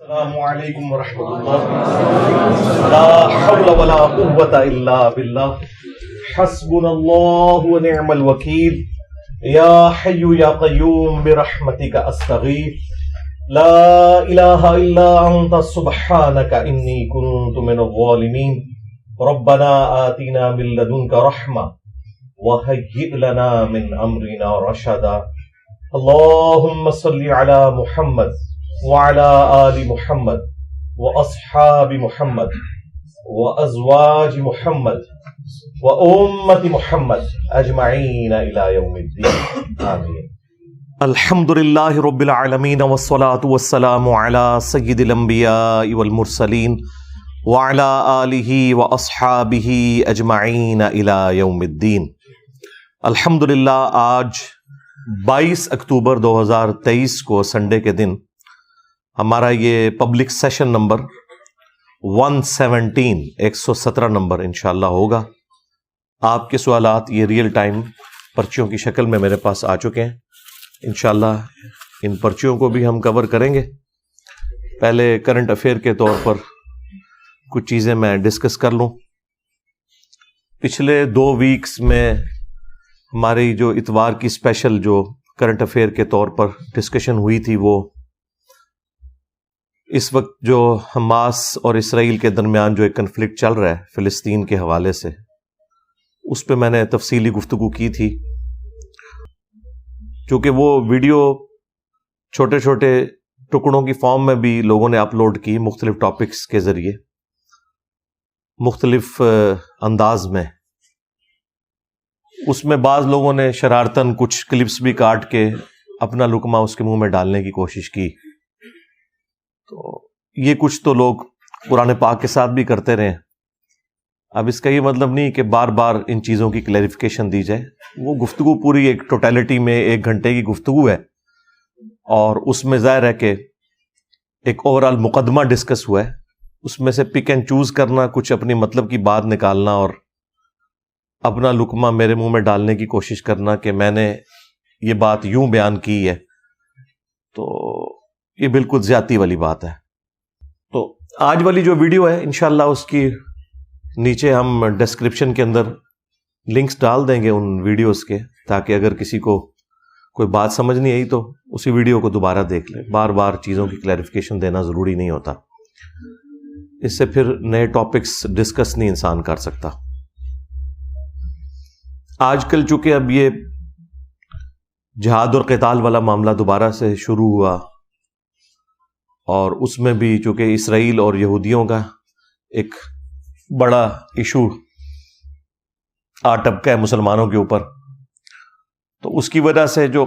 السلام علیکم ورحمۃ اللہ لا حول ولا قوة الا باللہ حسبنا اللہ ونعم الوکیل یا حی یا قیوم برحمتک استغیث لا الہ الا انت سبحانک انی کنت من الظالمین ربنا آتنا من لدنک رحمہ وہیئ لنا من امرنا رشدا اللہم صل علی محمد وعلى آل محمد وأصحاب محمد وأزواج محمد وأمة محمد أجمعين إلى يوم الدين آمين. الحمد لله رب العالمين والصلاة والسلام على سيد الأنبياء والمرسلين وعلى آله وأصحابه أجمعين إلى يوم الدين. الحمدللہ آج 22 اکتوبر 2023 کو سنڈے کے دن ہمارا یہ پبلک سیشن نمبر 117 نمبر انشاءاللہ ہوگا. آپ کے سوالات یہ ریئل ٹائم پرچیوں کی شکل میں میرے پاس آ چکے ہیں. انشاءاللہ ان پرچیوں کو بھی ہم کور کریں گے. پہلے کرنٹ افیئر کے طور پر کچھ چیزیں میں ڈسکس کر لوں. پچھلے 2 ویکس میں ہماری جو اتوار کی اسپیشل جو کرنٹ افیئر کے طور پر ڈسکشن ہوئی تھی، وہ اس وقت جو حماس اور اسرائیل کے درمیان جو ایک کنفلکٹ چل رہا ہے فلسطین کے حوالے سے، اس پہ میں نے تفصیلی گفتگو کی تھی. چونکہ وہ ویڈیو چھوٹے چھوٹے ٹکڑوں کی فارم میں بھی لوگوں نے اپلوڈ کی، مختلف ٹاپکس کے ذریعے مختلف انداز میں. اس میں بعض لوگوں نے شرارتاً کچھ کلپس بھی کاٹ کے اپنا لقمہ اس کے منہ میں ڈالنے کی کوشش کی. تو یہ کچھ تو لوگ قرآن پاک کے ساتھ بھی کرتے رہے. اب اس کا یہ مطلب نہیں کہ بار بار ان چیزوں کی کلیریفیکیشن دی جائے. وہ گفتگو پوری ایک ٹوٹیلٹی میں 1 گھنٹے کی گفتگو ہے، اور اس میں ظاہر ہے کہ ایک اوورآل مقدمہ ڈسکس ہوا ہے. اس میں سے پک اینڈ چوز کرنا، کچھ اپنی مطلب کی بات نکالنا اور اپنا لقمہ میرے منہ میں ڈالنے کی کوشش کرنا کہ میں نے یہ بات یوں بیان کی ہے، تو یہ بالکل زیادتی والی بات ہے. تو آج والی جو ویڈیو ہے انشاءاللہ اس کی نیچے ہم ڈسکرپشن کے اندر لنکس ڈال دیں گے ان ویڈیوز کے، تاکہ اگر کسی کو کوئی بات سمجھ نہیں آئی تو اسی ویڈیو کو دوبارہ دیکھ لیں. بار بار چیزوں کی کلیریفیکیشن دینا ضروری نہیں ہوتا، اس سے پھر نئے ٹاپکس ڈسکس نہیں انسان کر سکتا. آج کل چونکہ اب یہ جہاد اور قتال والا معاملہ دوبارہ سے شروع ہوا، اور اس میں بھی چونکہ اسرائیل اور یہودیوں کا ایک بڑا ایشو آ ٹپکا ہے مسلمانوں کے اوپر، تو اس کی وجہ سے جو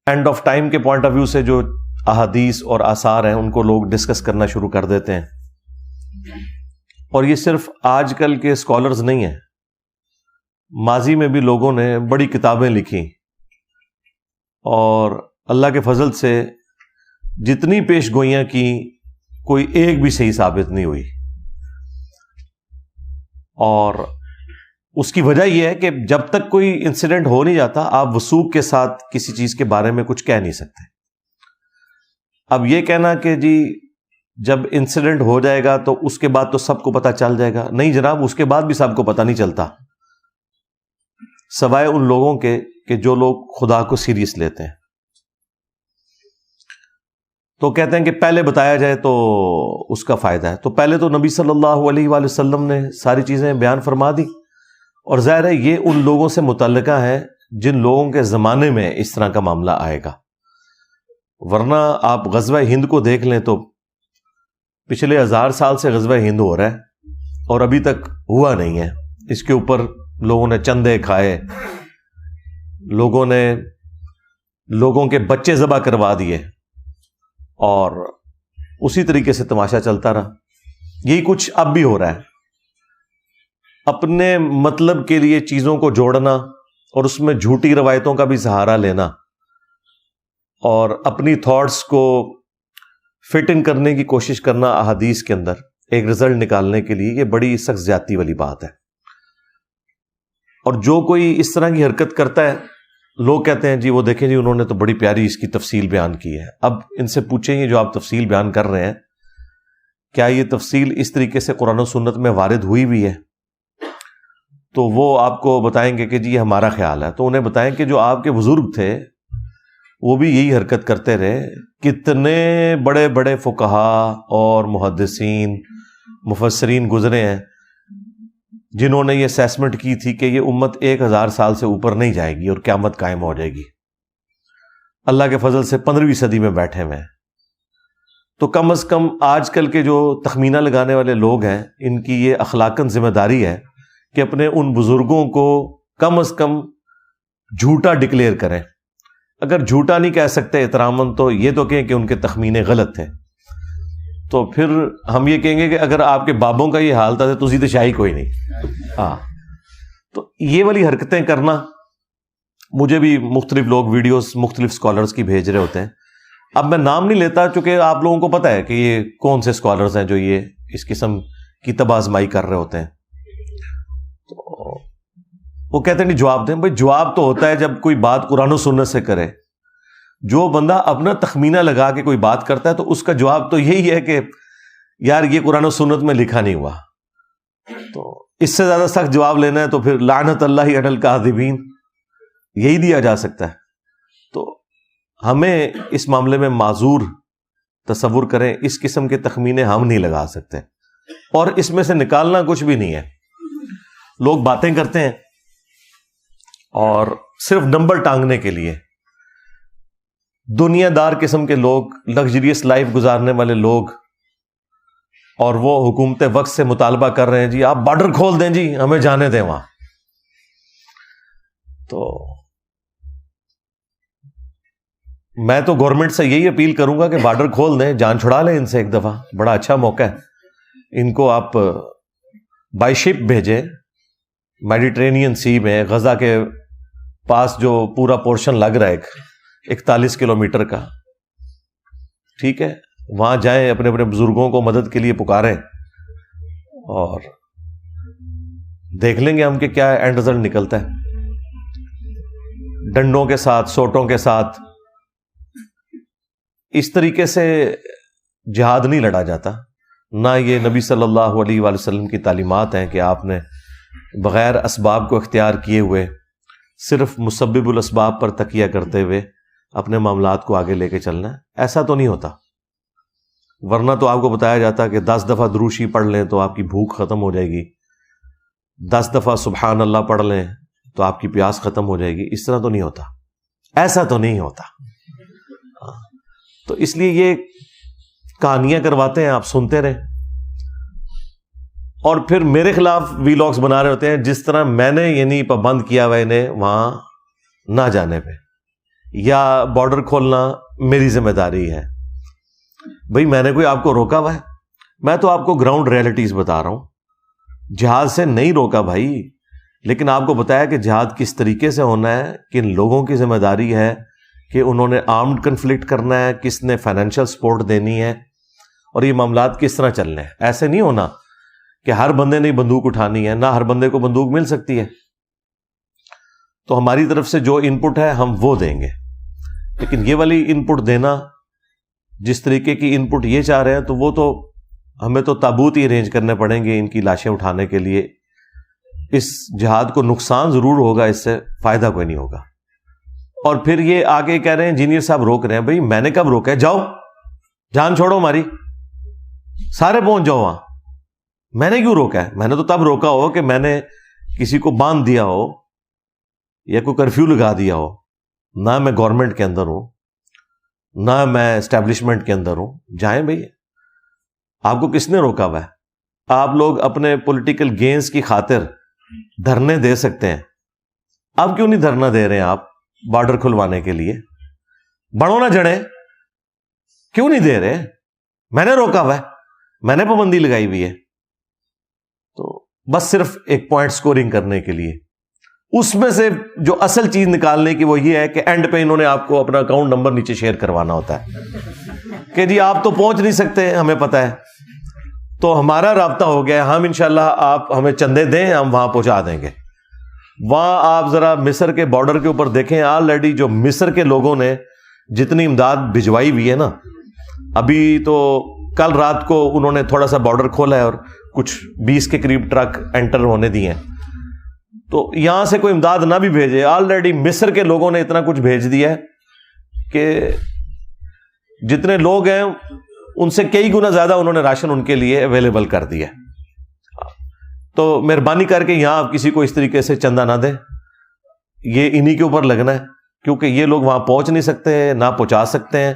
اینڈ آف ٹائم کے پوائنٹ آف ویو سے جو احادیث اور آثار ہیں ان کو لوگ ڈسکس کرنا شروع کر دیتے ہیں. اور یہ صرف آج کل کے اسکالرز نہیں ہیں، ماضی میں بھی لوگوں نے بڑی کتابیں لکھی، اور اللہ کے فضل سے جتنی پیش گوئیاں کی کوئی ایک بھی صحیح ثابت نہیں ہوئی. اور اس کی وجہ یہ ہے کہ جب تک کوئی انسیڈنٹ ہو نہیں جاتا آپ وثوق کے ساتھ کسی چیز کے بارے میں کچھ کہہ نہیں سکتے. اب یہ کہنا کہ جی جب انسیڈنٹ ہو جائے گا تو اس کے بعد تو سب کو پتہ چل جائے گا، نہیں جناب، اس کے بعد بھی سب کو پتہ نہیں چلتا، سوائے ان لوگوں کے کہ جو لوگ خدا کو سیریس لیتے ہیں. تو کہتے ہیں کہ پہلے بتایا جائے تو اس کا فائدہ ہے. تو پہلے تو نبی صلی اللہ علیہ وآلہ وسلم نے ساری چیزیں بیان فرما دی، اور ظاہر ہے یہ ان لوگوں سے متعلقہ ہے جن لوگوں کے زمانے میں اس طرح کا معاملہ آئے گا. ورنہ آپ غزوہ ہند کو دیکھ لیں تو پچھلے 1000 سال سے غزوہ ہند ہو رہا ہے اور ابھی تک ہوا نہیں ہے. اس کے اوپر لوگوں نے چندے کھائے، لوگوں نے لوگوں کے بچے ذبح کروا دیے، اور اسی طریقے سے تماشا چلتا رہا. یہی کچھ اب بھی ہو رہا ہے. اپنے مطلب کے لیے چیزوں کو جوڑنا اور اس میں جھوٹی روایتوں کا بھی سہارا لینا اور اپنی تھاٹس کو فٹ ان کرنے کی کوشش کرنا احادیث کے اندر ایک رزلٹ نکالنے کے لیے، یہ بڑی سخت زیادتی والی بات ہے. اور جو کوئی اس طرح کی حرکت کرتا ہے لوگ کہتے ہیں جی وہ دیکھیں جی انہوں نے تو بڑی پیاری اس کی تفصیل بیان کی ہے. اب ان سے پوچھیں یہ جو آپ تفصیل بیان کر رہے ہیں کیا یہ تفصیل اس طریقے سے قرآن و سنت میں وارد ہوئی بھی ہے؟ تو وہ آپ کو بتائیں گے کہ جی یہ ہمارا خیال ہے. تو انہیں بتائیں کہ جو آپ کے بزرگ تھے وہ بھی یہی حرکت کرتے رہے. کتنے بڑے بڑے فقہا اور محدثین مفسرین گزرے ہیں جنہوں نے یہ اسیسمنٹ کی تھی کہ یہ امت 1000 سال سے اوپر نہیں جائے گی اور قیامت قائم ہو جائے گی. اللہ کے فضل سے 15ویں صدی میں بیٹھے ہوئے ہیں. تو کم از کم آج کل کے جو تخمینہ لگانے والے لوگ ہیں ان کی یہ اخلاقاً ذمہ داری ہے کہ اپنے ان بزرگوں کو کم از کم جھوٹا ڈکلیئر کریں. اگر جھوٹا نہیں کہہ سکتے احتراماً تو یہ تو کہیں کہ ان کے تخمینے غلط تھے. تو پھر ہم یہ کہیں گے کہ اگر آپ کے بابوں کا یہ حال تھا تو تسی تو شاہی کوئی نہیں. ہاں تو یہ والی حرکتیں کرنا مجھے بھی مختلف لوگ ویڈیوز مختلف سکالرز کی بھیج رہے ہوتے ہیں. اب میں نام نہیں لیتا چونکہ آپ لوگوں کو پتہ ہے کہ یہ کون سے سکالرز ہیں جو یہ اس قسم کی تباہ آزمائی کر رہے ہوتے ہیں. تو وہ کہتے ہیں نہیں جواب دیں. بھائی جواب تو ہوتا ہے جب کوئی بات قرآن و سنت سے کرے. جو بندہ اپنا تخمینہ لگا کے کوئی بات کرتا ہے تو اس کا جواب تو یہی ہے کہ یار یہ قرآن و سنت میں لکھا نہیں ہوا. تو اس سے زیادہ سخت جواب لینا ہے تو پھر لعنت اللہ علی الکاذبین یہی دیا جا سکتا ہے. تو ہمیں اس معاملے میں معذور تصور کریں. اس قسم کے تخمینے ہم نہیں لگا سکتے اور اس میں سے نکالنا کچھ بھی نہیں ہے. لوگ باتیں کرتے ہیں اور صرف نمبر ٹانگنے کے لیے. دنیا دار قسم کے لوگ, لگژریس لائف گزارنے والے لوگ, اور وہ حکومت وقت سے مطالبہ کر رہے ہیں جی آپ بارڈر کھول دیں جی ہمیں جانے دیں وہاں. تو میں تو گورنمنٹ سے یہی اپیل کروں گا کہ بارڈر کھول دیں, جان چھڑا لیں ان سے ایک دفعہ. بڑا اچھا موقع ہے. ان کو آپ بائی شپ بھیجیں میڈیٹرینین سی میں. غزہ کے پاس جو پورا پورشن لگ رہا ہے 41 کلومیٹر کا, ٹھیک ہے, وہاں جائیں, اپنے اپنے بزرگوں کو مدد کے لیے پکاریں اور دیکھ لیں گے ہم کہ کیا اینڈ رزلٹ نکلتا ہے. ڈنڈوں کے ساتھ, سوٹوں کے ساتھ اس طریقے سے جہاد نہیں لڑا جاتا. نہ یہ نبی صلی اللہ علیہ وآلہ وسلم کی تعلیمات ہیں کہ آپ نے بغیر اسباب کو اختیار کیے ہوئے صرف مسبب الاسباب پر تکیہ کرتے ہوئے اپنے معاملات کو آگے لے کے چلنا ہے. ایسا تو نہیں ہوتا. ورنہ تو آپ کو بتایا جاتا کہ 10 دفعہ دروشی پڑھ لیں تو آپ کی بھوک ختم ہو جائے گی, 10 دفعہ سبحان اللہ پڑھ لیں تو آپ کی پیاس ختم ہو جائے گی. اس طرح تو نہیں ہوتا, ایسا تو نہیں ہوتا. تو اس لیے یہ کہانیاں کرواتے ہیں, آپ سنتے رہیں اور پھر میرے خلاف ویلاگز بنا رہے ہوتے ہیں جس طرح میں نے یعنی پابند کیا ہوا انہیں وہاں نہ جانے پہ, یا بارڈر کھولنا میری ذمہ داری ہے. بھئی میں نے کوئی آپ کو روکا ہوا ہے؟ میں تو آپ کو گراؤنڈ ریئلٹیز بتا رہا ہوں. جہاد سے نہیں روکا بھائی, لیکن آپ کو بتایا کہ جہاد کس طریقے سے ہونا ہے, کن لوگوں کی ذمہ داری ہے کہ انہوں نے آرمڈ کنفلکٹ کرنا ہے, کس نے فائنینشیل سپورٹ دینی ہے, اور یہ معاملات کس طرح چلنے ہیں. ایسے نہیں ہونا کہ ہر بندے نے بندوق اٹھانی ہے, نہ ہر بندے کو بندوق مل سکتی ہے. تو ہماری طرف سے جو ان پٹ ہے ہم وہ دیں گے, لیکن یہ والی ان پٹ دینا جس طریقے کی ان پٹ یہ چاہ رہے ہیں تو وہ تو ہمیں تو تابوت ہی ارینج کرنے پڑیں گے ان کی لاشیں اٹھانے کے لیے. اس جہاد کو نقصان ضرور ہوگا, اس سے فائدہ کوئی نہیں ہوگا. اور پھر یہ آگے کہہ رہے ہیں انجینئر صاحب روک رہے ہیں. بھائی میں نے کب روکا ہے؟ جاؤ, جان چھوڑو ہماری, سارے پہنچ جاؤ وہاں. میں نے کیوں روکا ہے؟ میں نے تو تب روکا ہو کہ میں نے کسی کو باندھ دیا ہو یا کوئی کرفیو لگا دیا ہو. نہ میں گورنمنٹ کے اندر ہوں, نہ میں اسٹیبلشمنٹ کے اندر ہوں. جائیں بھئی, آپ کو کس نے روکا ہوا ہے؟ آپ لوگ اپنے پولیٹیکل گینز کی خاطر دھرنے دے سکتے ہیں. اب کیوں نہیں دھرنا دے رہے ہیں آپ بارڈر کھلوانے کے لیے؟ بڑھو نہ جڑیں, کیوں نہیں دے رہے؟ میں نے روکا ہوا ہے, میں نے پابندی لگائی ہوئی ہے. تو بس صرف ایک پوائنٹ سکورنگ کرنے کے لیے. اس میں سے جو اصل چیز نکالنے کی وہ یہ ہے کہ اینڈ پہ انہوں نے آپ کو اپنا اکاؤنٹ نمبر نیچے شیئر کروانا ہوتا ہے کہ جی آپ تو پہنچ نہیں سکتے, ہمیں پتہ ہے, تو ہمارا رابطہ ہو گیا, ہم انشاءاللہ آپ ہمیں چندے دیں, ہم وہاں پہنچا دیں گے. وہاں آپ ذرا مصر کے بارڈر کے اوپر دیکھیں، آلریڈی جو مصر کے لوگوں نے جتنی امداد بھجوائی ہوئی ہے نا، ابھی تو کل رات کو انہوں نے تھوڑا سا بارڈر کھولا ہے اور کچھ 20 کے قریب ٹرک انٹر ہونے دیے ہیں، تو یہاں سے کوئی امداد نہ بھی بھیجے، آلریڈی مصر کے لوگوں نے اتنا کچھ بھیج دیا ہے کہ جتنے لوگ ہیں ان سے کئی گنا زیادہ انہوں نے راشن ان کے لیے اویلیبل کر دیا. تو مہربانی کر کے یہاں آپ کسی کو اس طریقے سے چندہ نہ دیں، یہ انہی کے اوپر لگنا ہے، کیونکہ یہ لوگ وہاں پہنچ نہیں سکتے ہیں، نہ پہنچا سکتے ہیں،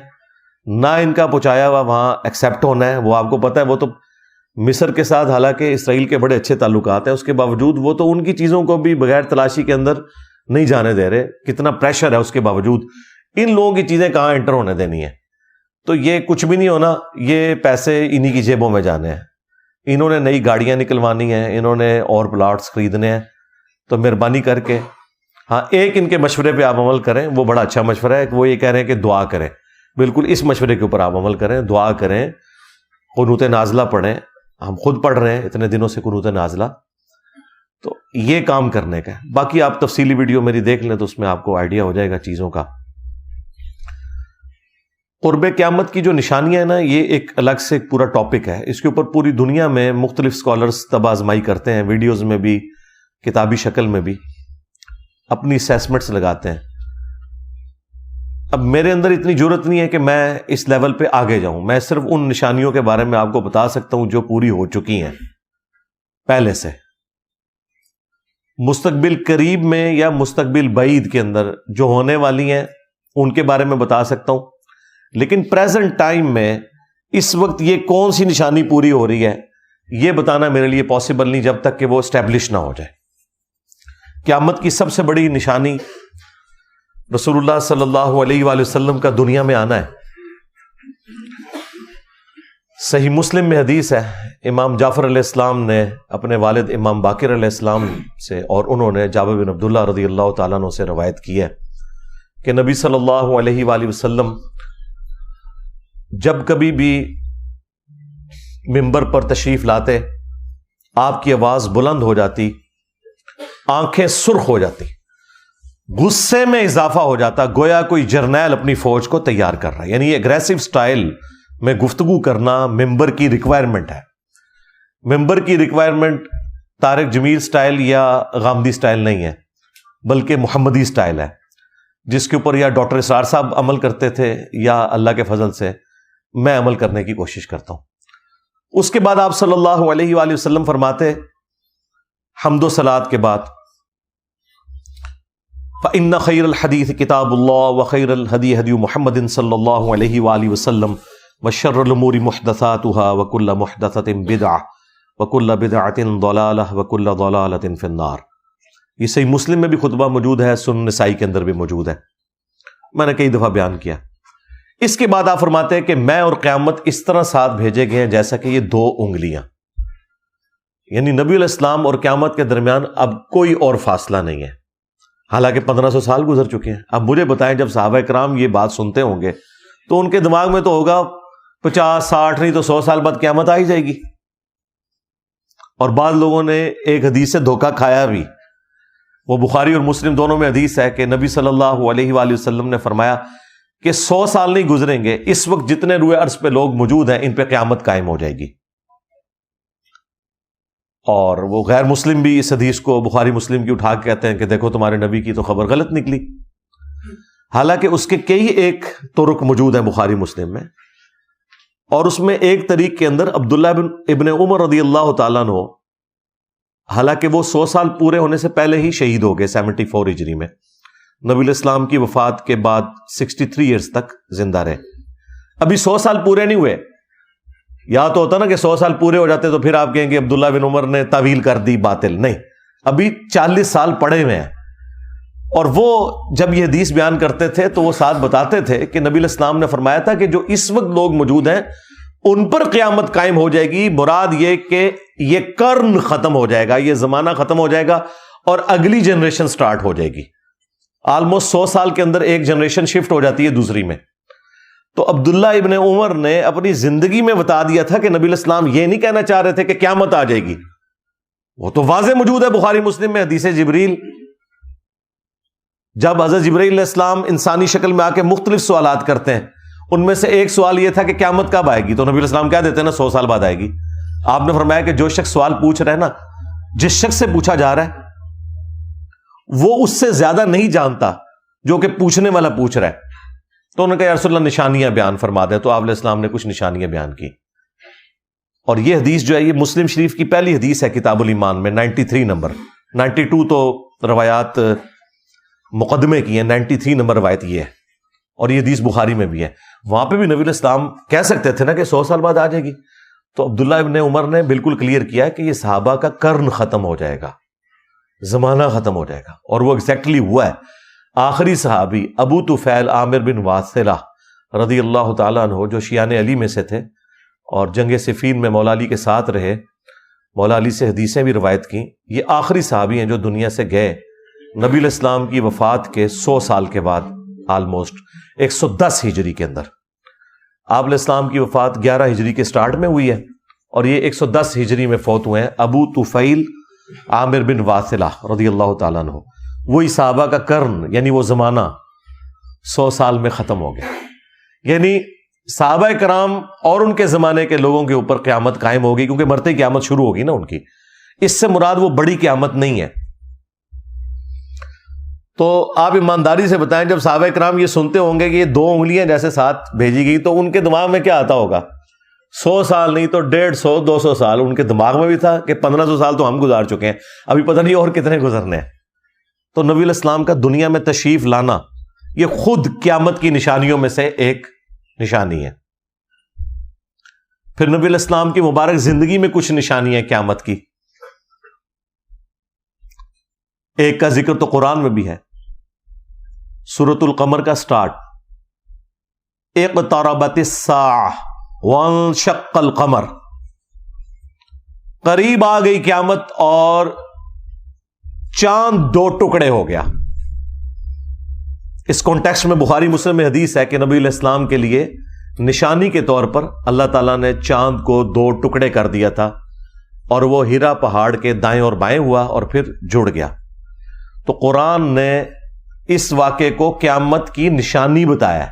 نہ ان کا پہنچایا ہوا وہاں ایکسیپٹ ہونا ہے. وہ آپ کو پتہ ہے، وہ تو مصر کے ساتھ حالانکہ اسرائیل کے بڑے اچھے تعلقات ہیں، اس کے باوجود وہ تو ان کی چیزوں کو بھی بغیر تلاشی کے اندر نہیں جانے دے رہے. کتنا پریشر ہے، اس کے باوجود ان لوگوں کی چیزیں کہاں انٹر ہونے دینی ہے. تو یہ کچھ بھی نہیں ہونا، یہ پیسے انہی کی جیبوں میں جانے ہیں. انہوں نے نئی گاڑیاں نکلوانی ہیں، انہوں نے اور پلاٹس خریدنے ہیں. تو مہربانی کر کے ہاں ایک ان کے مشورے پہ آپ عمل کریں، وہ بڑا اچھا مشورہ ہے. وہ یہ کہہ رہے ہیں کہ دعا کریں، بالکل اس مشورے کے اوپر آپ عمل کریں، دعا کریں، قنوت نازلہ پڑھیں. ہم خود پڑھ رہے ہیں اتنے دنوں سے قنوت نازلہ، تو یہ کام کرنے کا ہے. باقی آپ تفصیلی ویڈیو میری دیکھ لیں تو اس میں آپ کو آئیڈیا ہو جائے گا چیزوں کا. قرب قیامت کی جو نشانیاں ہیں نا، یہ ایک الگ سے ایک پورا ٹاپک ہے. اس کے اوپر پوری دنیا میں مختلف سکالرز تب آزمائی کرتے ہیں، ویڈیوز میں بھی، کتابی شکل میں بھی اپنی اسیسمنٹس لگاتے ہیں. اب میرے اندر اتنی جرت نہیں ہے کہ میں اس لیول پہ آگے جاؤں. میں صرف ان نشانیوں کے بارے میں آپ کو بتا سکتا ہوں جو پوری ہو چکی ہیں پہلے سے. مستقبل قریب میں یا مستقبل بعید کے اندر جو ہونے والی ہیں ان کے بارے میں بتا سکتا ہوں، لیکن پریزنٹ ٹائم میں اس وقت یہ کون سی نشانی پوری ہو رہی ہے یہ بتانا میرے لیے پاسبل نہیں جب تک کہ وہ اسٹیبلش نہ ہو جائے. قیامت کی سب سے بڑی نشانی رسول اللہ صلی اللہ علیہ وآلہ وسلم کا دنیا میں آنا ہے. صحیح مسلم میں حدیث ہے، امام جعفر علیہ السلام نے اپنے والد امام باقر علیہ السلام سے، اور انہوں نے جابر بن عبداللہ رضی اللہ تعالیٰ عنہ سے روایت کی ہے کہ نبی صلی اللہ علیہ وآلہ وسلم جب کبھی بھی منبر پر تشریف لاتے، آپ کی آواز بلند ہو جاتی، آنکھیں سرخ ہو جاتی، غصے میں اضافہ ہو جاتا، گویا کوئی جرنیل اپنی فوج کو تیار کر رہا ہے. یعنی یہ اگریسو سٹائل میں گفتگو کرنا ممبر کی ریکوائرمنٹ ہے. ممبر کی ریکوائرمنٹ طارق جمیل سٹائل یا غامدی سٹائل نہیں ہے، بلکہ محمدی سٹائل ہے، جس کے اوپر یا ڈاکٹر اسرار صاحب عمل کرتے تھے یا اللہ کے فضل سے میں عمل کرنے کی کوشش کرتا ہوں. اس کے بعد آپ صلی اللہ علیہ وآلہ وسلم فرماتے حمد و صلات کے بعد، فَإِنَّ خَيْرَ الْحَدِيثِ كِتَابُ اللَّهِ وَخَيْرَ الْهَدِيِ هَدْيُ مُحَمَّدٍ صلی اللہ علیہ وآلہ وسلم وَشَرَّ الْأُمُورِ مُحْدَثَاتُهَا وَكُلَّ مُحْدَثَةٍ بِدْعَةٍ وَكُلَّ بِدْعَةٍ ضَلَالَةٍ وَكُلَّ ضَلَالَةٍ فِي النَّارِ. یہ صحیح مسلم میں بھی خطبہ موجود ہے، سنن نسائی کے اندر بھی موجود ہے، میں نے کئی دفعہ بیان کیا. اس کے بعد آپ فرماتے ہیں کہ میں اور قیامت اس طرح ساتھ بھیجے گئے ہیں جیسا کہ یہ 2 انگلیاں. یعنی نبی علیہ السلام اور قیامت کے درمیان اب کوئی اور فاصلہ نہیں ہے، حالانکہ 1500 سال گزر چکے ہیں. اب مجھے بتائیں جب صحابہ کرام یہ بات سنتے ہوں گے تو ان کے دماغ میں تو ہوگا 50 60 نہیں تو 100 سال بعد قیامت آ ہی جائے گی. اور بعض لوگوں نے ایک حدیث سے دھوکہ کھایا بھی، وہ بخاری اور مسلم دونوں میں حدیث ہے کہ نبی صلی اللہ علیہ وآلہ وسلم نے فرمایا کہ 100 سال نہیں گزریں گے، اس وقت جتنے روئے عرض پہ لوگ موجود ہیں ان پہ قیامت قائم ہو جائے گی. اور وہ غیر مسلم بھی اس حدیث کو بخاری مسلم کی اٹھا کے کہتے ہیں کہ دیکھو تمہارے نبی کی تو خبر غلط نکلی، حالانکہ اس کے کئی ایک طرق موجود ہیں بخاری مسلم میں. اور اس میں ایک طریق کے اندر عبداللہ ابن عمر رضی اللہ تعالیٰ عنہ، حالانکہ وہ 100 سال پورے ہونے سے پہلے ہی شہید ہو گئے 74 ہجری میں، نبی علیہ السلام کی وفات کے بعد 63 ایئرز تک زندہ رہے. ابھی 100 سال پورے نہیں ہوئے. یا تو ہوتا نا کہ 100 سال پورے ہو جاتے تو پھر آپ کہیں گے عبداللہ بن عمر نے تعویل کر دی باطل. نہیں، ابھی 40 سال پڑے ہوئے ہیں. اور وہ جب یہ حدیث بیان کرتے تھے تو وہ ساتھ بتاتے تھے کہ نبی علیہ السلام نے فرمایا تھا کہ جو اس وقت لوگ موجود ہیں ان پر قیامت قائم ہو جائے گی. مراد یہ کہ یہ قرن ختم ہو جائے گا، یہ زمانہ ختم ہو جائے گا اور اگلی جنریشن سٹارٹ ہو جائے گی. آلموسٹ 100 سال کے اندر ایک جنریشن شفٹ ہو جاتی ہے دوسری میں. تو عبداللہ ابن عمر نے اپنی زندگی میں بتا دیا تھا کہ نبی علیہ السلام یہ نہیں کہنا چاہ رہے تھے کہ قیامت آ جائے گی. وہ تو واضح موجود ہے بخاری مسلم میں حدیث جبریل جب حضرت جبرائیل علیہ السلام انسانی شکل میں آ کے مختلف سوالات کرتے ہیں، ان میں سے ایک سوال یہ تھا کہ قیامت کب آئے گی، تو نبی علیہ السلام کہہ دیتے ہیں نا 100 سال بعد آئے گی۔ آپ نے فرمایا کہ جو شخص سوال پوچھ رہا ہے نا، جس شخص سے پوچھا جا رہا ہے وہ اس سے زیادہ نہیں جانتا جو کہ پوچھنے والا پوچھ رہا ہے۔ تو انہوں نے کہا یا رسول اللہ نشانیاں بیان فرما دیں، تو آپ علیہ السلام نے کچھ نشانیاں بیان کی۔ اور یہ حدیث جو ہے یہ مسلم شریف کی پہلی حدیث ہے کتاب الایمان میں، 93 نمبر، 92 تو روایات مقدمے کی ہیں، 93 نمبر روایت یہ ہے، اور یہ حدیث بخاری میں بھی ہے۔ وہاں پہ بھی نبی علیہ السلام کہہ سکتے تھے نا کہ 100 سال بعد آ جائے گی، تو عبداللہ ابن عمر نے بالکل کلیئر کیا کہ یہ صحابہ کا قرن ختم ہو جائے گا، زمانہ ختم ہو جائے گا، اور وہ ایگزیکٹلی ہوا ہے۔ آخری صحابی ابو طفیل عامر بن واثلہ رضی اللہ تعالیٰ عنہ، جو شیعان علی میں سے تھے اور جنگ صفین میں مولا علی کے ساتھ رہے، مولا علی سے حدیثیں بھی روایت کی، یہ آخری صحابی ہیں جو دنیا سے گئے نبی علیہ السلام کی وفات کے 100 سال کے بعد، آلموسٹ 110 ہجری کے اندر۔ آپ علیہ السلام کی وفات 11 ہجری کے سٹارٹ میں ہوئی ہے، اور یہ 110 ہجری میں فوت ہوئے ہیں ابو طفیل عامر بن واثلہ رضی اللہ تعالیٰ عنہ۔ وہی صحابہ کا قرن، یعنی وہ زمانہ 100 سال میں ختم ہو گیا، یعنی صحابہ کرام اور ان کے زمانے کے لوگوں کے اوپر قیامت قائم ہوگی، کیونکہ مرتے ہی قیامت شروع ہوگی نا ان کی۔ اس سے مراد وہ بڑی قیامت نہیں ہے۔ تو آپ ایمانداری سے بتائیں، جب صحابہ کرام یہ سنتے ہوں گے کہ یہ 2 انگلیاں جیسے ساتھ بھیجی گئی، تو ان کے دماغ میں کیا آتا ہوگا؟ 100 سال نہیں تو 150 200 سال ان کے دماغ میں بھی تھا کہ 1500 سال تو ہم گزار چکے ہیں، ابھی پتہ نہیں اور کتنے گزرنے ہیں۔ تو نبی علیہ السلام کا دنیا میں تشریف لانا یہ خود قیامت کی نشانیوں میں سے ایک نشانی ہے۔ پھر نبی علیہ السلام کی مبارک زندگی میں کچھ نشانیاں قیامت کی، ایک کا ذکر تو قرآن میں بھی ہے، سورۃ القمر کا سٹارٹ، اقتربت الساعہ وانشق القمر، قریب آ گئی قیامت اور چاند 2 ٹکڑے ہو گیا۔ اس کانٹیکسٹ میں بخاری مسلم میں حدیث ہے کہ نبی علیہ السلام کے لیے نشانی کے طور پر اللہ تعالیٰ نے چاند کو 2 ٹکڑے کر دیا تھا، اور وہ ہیرا پہاڑ کے دائیں اور بائیں ہوا اور پھر جڑ گیا۔ تو قرآن نے اس واقعے کو قیامت کی نشانی بتایا ہے،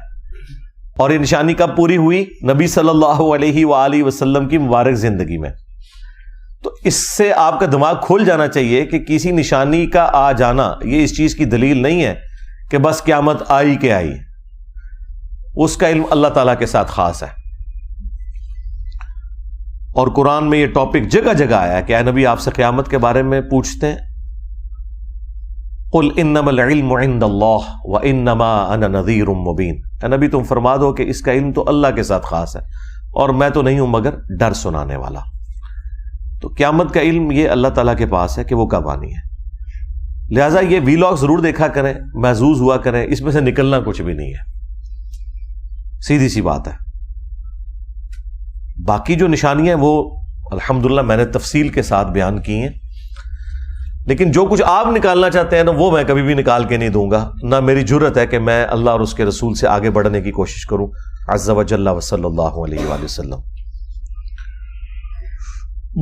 اور یہ نشانی کب پوری ہوئی؟ نبی صلی اللہ علیہ وآلہ وسلم کی مبارک زندگی میں۔ تو اس سے آپ کا دماغ کھل جانا چاہیے کہ کسی نشانی کا آ جانا یہ اس چیز کی دلیل نہیں ہے کہ بس قیامت آئی کہ آئی، اس کا علم اللہ تعالیٰ کے ساتھ خاص ہے۔ اور قرآن میں یہ ٹاپک جگہ جگہ آیا ہے کہ اے نبی آپ سے قیامت کے بارے میں پوچھتے ہیں، قل انما العلم عند اللہ وانما انا نذیر مبین، اے نبی تم فرما دو کہ اس کا علم تو اللہ کے ساتھ خاص ہے، اور میں تو نہیں ہوں مگر ڈر سنانے والا۔ تو قیامت کا علم یہ اللہ تعالیٰ کے پاس ہے کہ وہ کب آنی ہے، لہٰذا یہ ویلاگ ضرور دیکھا کریں، محظوظ ہوا کریں، اس میں سے نکلنا کچھ بھی نہیں ہے، سیدھی سی بات ہے۔ باقی جو نشانیاں ہیں وہ الحمدللہ میں نے تفصیل کے ساتھ بیان کی ہیں، لیکن جو کچھ آپ نکالنا چاہتے ہیں نا وہ میں کبھی بھی نکال کے نہیں دوں گا، نہ میری جرت ہے کہ میں اللہ اور اس کے رسول سے آگے بڑھنے کی کوشش کروں عز وجل وصلی اللہ علیہ وآلہ وسلم۔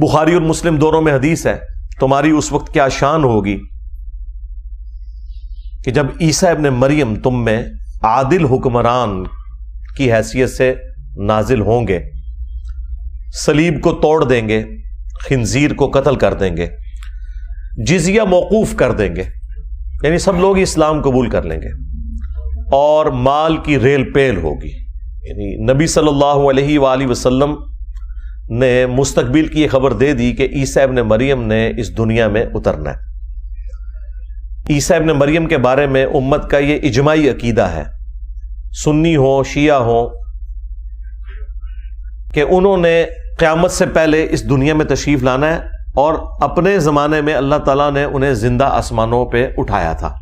بخاری اور مسلم دونوں میں حدیث ہے، تمہاری اس وقت کیا شان ہوگی کہ جب عیسیٰ ابن مریم تم میں عادل حکمران کی حیثیت سے نازل ہوں گے، صلیب کو توڑ دیں گے، خنزیر کو قتل کر دیں گے، جزیہ موقوف کر دیں گے، یعنی سب لوگ اسلام قبول کر لیں گے، اور مال کی ریل پیل ہوگی۔ یعنی نبی صلی اللہ علیہ وآلہ وسلم نے مستقبل کی یہ خبر دے دی کہ عیسیٰ ابن مریم نے اس دنیا میں اترنا ہے۔ عیسیٰ ابن مریم کے بارے میں امت کا یہ اجماعی عقیدہ ہے، سنی ہو شیعہ ہو، کہ انہوں نے قیامت سے پہلے اس دنیا میں تشریف لانا ہے، اور اپنے زمانے میں اللہ تعالیٰ نے انہیں زندہ آسمانوں پہ اٹھایا تھا۔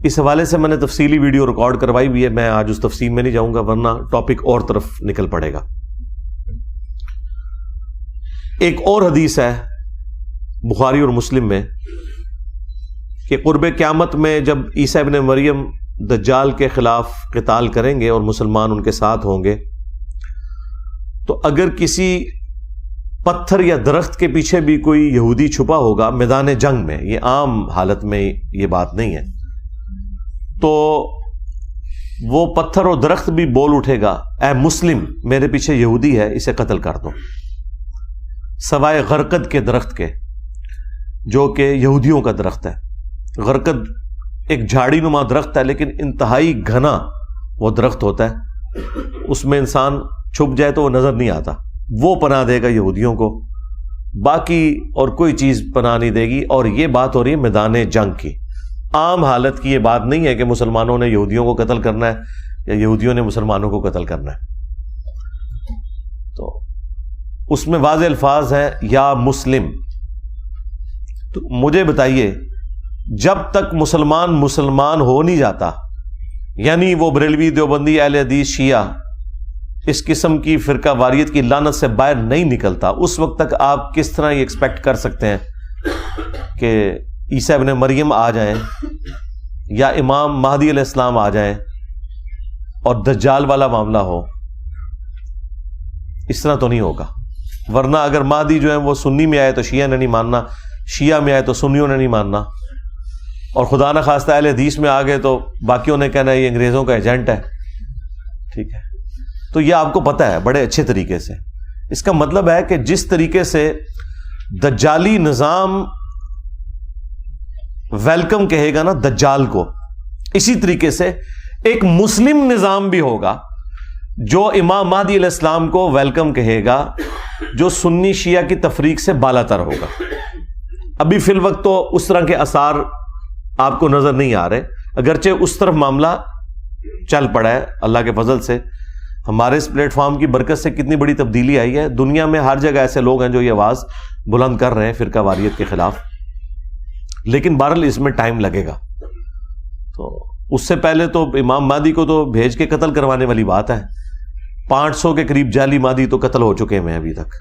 اس حوالے سے میں نے تفصیلی ویڈیو ریکارڈ کروائی ہوئی ہے، میں آج اس تفصیل میں نہیں جاؤں گا ورنہ ٹاپک اور طرف نکل پڑے گا۔ ایک اور حدیث ہے بخاری اور مسلم میں کہ قرب قیامت میں جب عیسیٰ ابن مریم دجال کے خلاف قتال کریں گے اور مسلمان ان کے ساتھ ہوں گے، تو اگر کسی پتھر یا درخت کے پیچھے بھی کوئی یہودی چھپا ہوگا میدان جنگ میں، یہ عام حالت میں یہ بات نہیں ہے، تو وہ پتھر اور درخت بھی بول اٹھے گا اے مسلم میرے پیچھے یہودی ہے اسے قتل کر دو، سوائے غرقد کے درخت کے جو کہ یہودیوں کا درخت ہے۔ غرقد ایک جھاڑی نما درخت ہے لیکن انتہائی گھنا وہ درخت ہوتا ہے، اس میں انسان چھپ جائے تو وہ نظر نہیں آتا، وہ پناہ دے گا یہودیوں کو، باقی اور کوئی چیز پناہ نہیں دے گی۔ اور یہ بات ہو رہی ہے میدان جنگ کی، عام حالت کی یہ بات نہیں ہے کہ مسلمانوں نے یہودیوں کو قتل کرنا ہے یا یہودیوں نے مسلمانوں کو قتل کرنا ہے۔ تو اس میں واضح الفاظ ہیں یا مسلم۔ تو مجھے بتائیے جب تک مسلمان ہو نہیں جاتا، یعنی وہ بریلوی، دیوبندی، اہل حدیث، شیعہ اس قسم کی فرقہ واریت کی لعنت سے باہر نہیں نکلتا، اس وقت تک آپ کس طرح یہ ایکسپیکٹ کر سکتے ہیں کہ عیسیٰ ابن مریم آ جائیں یا امام مہدی علیہ السلام آ جائیں اور دجال والا معاملہ ہو؟ اس طرح تو نہیں ہوگا۔ ورنہ اگر مہدی جو ہے وہ سنی میں آئے تو شیعہ نے نہیں ماننا، شیعہ میں آئے تو سنیوں نے نہیں ماننا، اور خدا نہ خواستہ اہل حدیث میں آ گئے تو باقیوں نے کہنا ہے یہ انگریزوں کا ایجنٹ ہے۔ ٹھیک ہے، تو یہ آپ کو پتہ ہے بڑے اچھے طریقے سے۔ اس کا مطلب ہے کہ جس طریقے سے دجالی نظام ویلکم کہے گا نا دجال کو، اسی طریقے سے ایک مسلم نظام بھی ہوگا جو امام مہدی علیہ السلام کو ویلکم کہے گا، جو سنی شیعہ کی تفریق سے بالا تر ہوگا۔ ابھی فی الوقت تو اس طرح کے آثار آپ کو نظر نہیں آ رہے، اگرچہ اس طرف معاملہ چل پڑا ہے اللہ کے فضل سے۔ ہمارے اس پلیٹ فارم کی برکت سے کتنی بڑی تبدیلی آئی ہے، دنیا میں ہر جگہ ایسے لوگ ہیں جو یہ آواز بلند کر رہے ہیں فرقہ واریت کے خلاف، لیکن بہرحال اس میں ٹائم لگے گا۔ تو اس سے پہلے تو امام مہدی کو تو بھیج کے قتل کروانے والی بات ہے، 500 کے قریب جعلی مہدی تو قتل ہو چکے ہیں ابھی تک،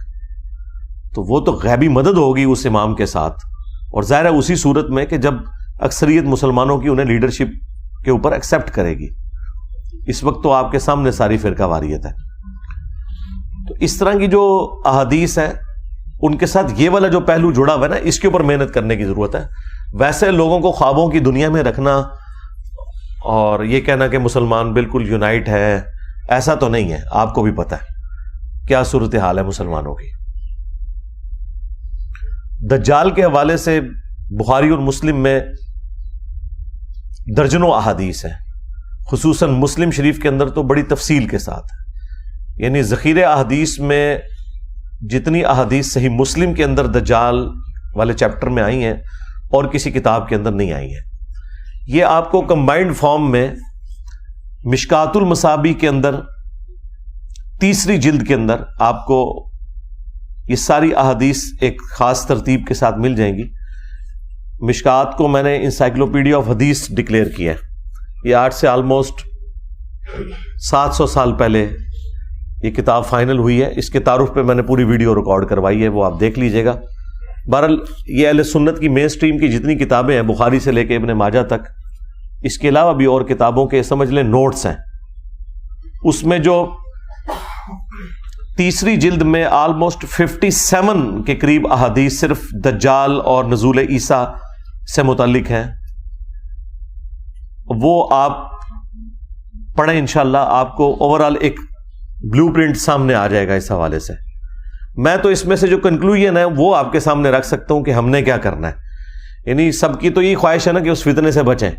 تو وہ تو غیبی مدد ہوگی اس امام کے ساتھ، اور ظاہر ہے اسی صورت میں کہ جب اکثریت مسلمانوں کی انہیں لیڈرشپ کے اوپر ایکسپٹ کرے گی۔ اس وقت تو آپ کے سامنے ساری فرقہ واریت ہے۔ تو اس طرح کی جو احادیث ہیں ان کے ساتھ یہ والا جو پہلو جڑا ہوا ہے نا، اس کے اوپر محنت کرنے کی ضرورت ہے۔ ویسے لوگوں کو خوابوں کی دنیا میں رکھنا اور یہ کہنا کہ مسلمان بالکل یونائٹ ہے، ایسا تو نہیں ہے، آپ کو بھی پتہ ہے کیا صورتحال ہے مسلمانوں کی۔ دجال کے حوالے سے بخاری اور مسلم میں درجنوں احادیث ہیں، خصوصاً مسلم شریف کے اندر تو بڑی تفصیل کے ساتھ، یعنی ذخیرہ احادیث میں جتنی احادیث صحیح مسلم کے اندر دجال والے چیپٹر میں آئی ہیں اور کسی کتاب کے اندر نہیں آئی ہیں، یہ آپ کو کمبائنڈ فارم میں مشکات المصابیح کے اندر 3 جلد کے اندر آپ کو یہ ساری احادیث ایک خاص ترتیب کے ساتھ مل جائیں گی۔ مشکات کو میں نے انسائکلوپیڈیا آف حدیث ڈکلیئر کیا ہے، یہ آج سے آلموسٹ 700 سال پہلے یہ کتاب فائنل ہوئی ہے۔ اس کے تعارف پہ میں نے پوری ویڈیو ریکارڈ کروائی ہے، وہ آپ دیکھ لیجئے گا۔ بہرحال یہ اہل سنت کی مین سٹریم کی جتنی کتابیں ہیں بخاری سے لے کے ابن ماجہ تک، اس کے علاوہ بھی اور کتابوں کے سمجھ لیں نوٹس ہیں، اس میں جو 3 جلد میں آلموسٹ 57 کے قریب احادیث صرف دجال اور نزول عیسیٰ سے متعلق ہیں، وہ آپ پڑھیں انشاءاللہ، آپ کو اوورال ایک بلو پرنٹ سامنے آ جائے گا اس حوالے سے۔ میں تو اس میں سے جو کنکلوژن ہے وہ آپ کے سامنے رکھ سکتا ہوں کہ ہم نے کیا کرنا ہے، یعنی سب کی تو یہی خواہش ہے نا کہ اس فتنے سے بچیں،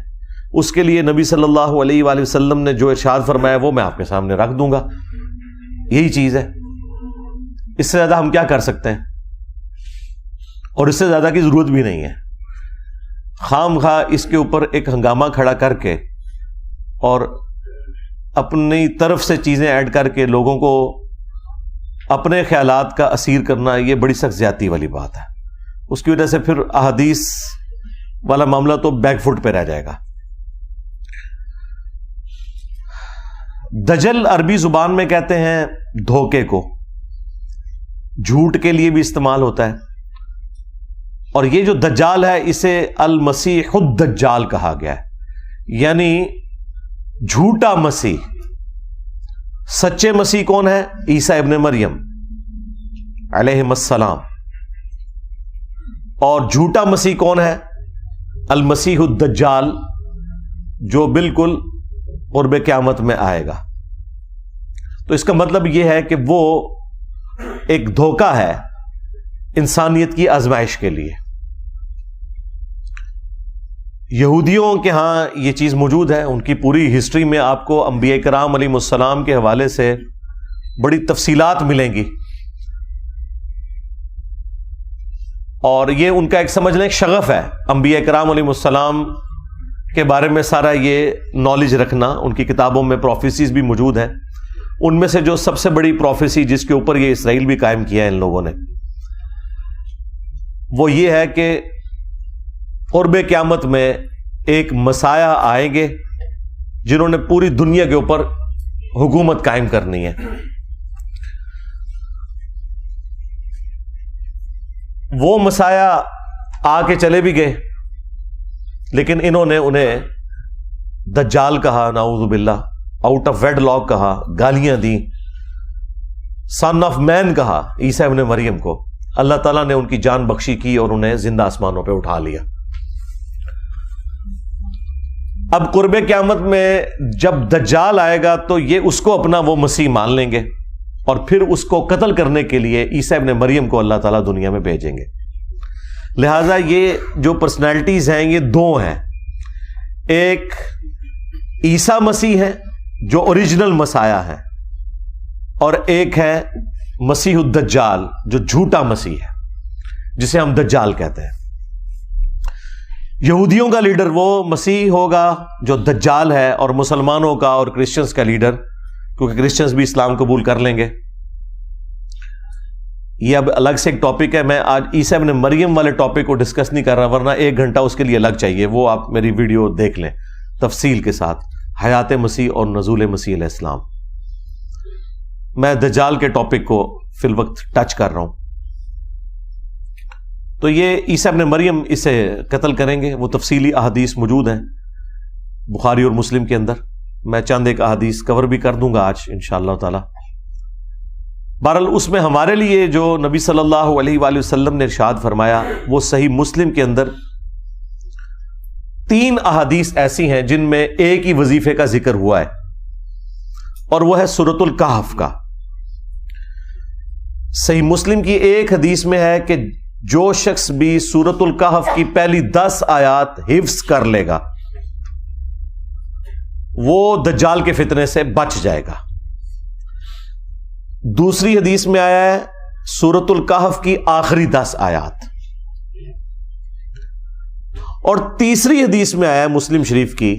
اس کے لیے نبی صلی اللہ علیہ وآلہ وسلم نے جو ارشاد فرمایا وہ میں آپ کے سامنے رکھ دوں گا، یہی چیز ہے۔ اس سے زیادہ ہم کیا کر سکتے ہیں، اور اس سے زیادہ کی ضرورت بھی نہیں ہے۔ خام خواہ اس کے اوپر ایک ہنگامہ کھڑا کر کے اور اپنی طرف سے چیزیں ایڈ کر کے لوگوں کو اپنے خیالات کا اسیر کرنا، یہ بڑی سخت زیادتی والی بات ہے۔ اس کی وجہ سے پھر احادیث والا معاملہ تو بیک فٹ پہ رہ جائے گا۔ دجل عربی زبان میں کہتے ہیں دھوکے کو، جھوٹ کے لیے بھی استعمال ہوتا ہے، اور یہ جو دجال ہے اسے المسیح الدجال کہا گیا ہے، یعنی جھوٹا مسیح۔ سچے مسیح کون ہے؟ عیسیٰ ابن مریم علیہ السلام، اور جھوٹا مسیح کون ہے؟ المسیح الدجال جو بالکل قرب قیامت میں آئے گا. تو اس کا مطلب یہ ہے کہ وہ ایک دھوکہ ہے انسانیت کی آزمائش کے لیے. یہودیوں کے ہاں یہ چیز موجود ہے. ان کی پوری ہسٹری میں آپ کو انبیاء کرام علیہ السلام کے حوالے سے بڑی تفصیلات ملیں گی, اور یہ ان کا ایک سمجھ لیں ایک شغف ہے انبیاء کرام علیہ السلام کے بارے میں سارا یہ نالج رکھنا. ان کی کتابوں میں پروفیسیز بھی موجود ہیں. ان میں سے جو سب سے بڑی پروفیسی جس کے اوپر یہ اسرائیل بھی قائم کیا ہے ان لوگوں نے, وہ یہ ہے کہ قرب قیامت میں ایک مسایہ آئیں گے جنہوں نے پوری دنیا کے اوپر حکومت قائم کرنی ہے. وہ مسایہ آ کے چلے بھی گئے, لیکن انہوں نے انہیں دجال کہا, نعوذ باللہ, آؤٹ آف ویڈ لاک کہا, گالیاں دیں, سن آف مین کہا عیسیٰ ابن مریم کو. اللہ تعالیٰ نے ان کی جان بخشی کی اور انہیں زندہ آسمانوں پہ اٹھا لیا. اب قرب قیامت میں جب دجال آئے گا تو یہ اس کو اپنا وہ مسیح مان لیں گے, اور پھر اس کو قتل کرنے کے لیے عیسیٰ ابن مریم کو اللہ تعالیٰ دنیا میں بھیجیں گے. لہذا یہ جو پرسنالٹیز ہیں یہ دو ہیں. ایک عیسیٰ مسیح ہے جو اوریجنل مسایہ ہے, اور ایک ہے مسیح الدجال جو جھوٹا مسیح ہے, جسے ہم دجال کہتے ہیں. یہودیوں کا لیڈر وہ مسیح ہوگا جو دجال ہے, اور مسلمانوں کا اور کرسچنز کا لیڈر, کیونکہ کرسچنز بھی اسلام قبول کر لیں گے. یہ اب الگ سے ایک ٹاپک ہے. میں آج عیسیٰ ابن مریم والے ٹاپک کو ڈسکس نہیں کر رہا, ورنہ 1 گھنٹہ اس کے لیے الگ چاہیے. وہ آپ میری ویڈیو دیکھ لیں تفصیل کے ساتھ, حیات مسیح اور نزول مسیح علیہ السلام. میں دجال کے ٹاپک کو فی الوقت ٹچ کر رہا ہوں. تو یہ عیسیٰ ابن مریم اسے قتل کریں گے. وہ تفصیلی احادیث موجود ہیں بخاری اور مسلم کے اندر. میں چند ایک احادیث کور بھی کر دوں گا آج انشاءاللہ تعالی. بہرحال اس میں ہمارے لیے جو نبی صلی اللہ علیہ وآلہ وسلم نے ارشاد فرمایا وہ صحیح مسلم کے اندر 3 احادیث ایسی ہیں جن میں ایک ہی وظیفے کا ذکر ہوا ہے, اور وہ ہے سورۃ الکہف کا. صحیح مسلم کی ایک حدیث میں ہے کہ جو شخص بھی سورۃ الکہف کی پہلی 10 آیات حفظ کر لے گا وہ دجال کے فتنے سے بچ جائے گا. دوسری حدیث میں آیا ہے سورۃ الکہف کی آخری 10 آیات, اور تیسری حدیث میں آیا ہے مسلم شریف کی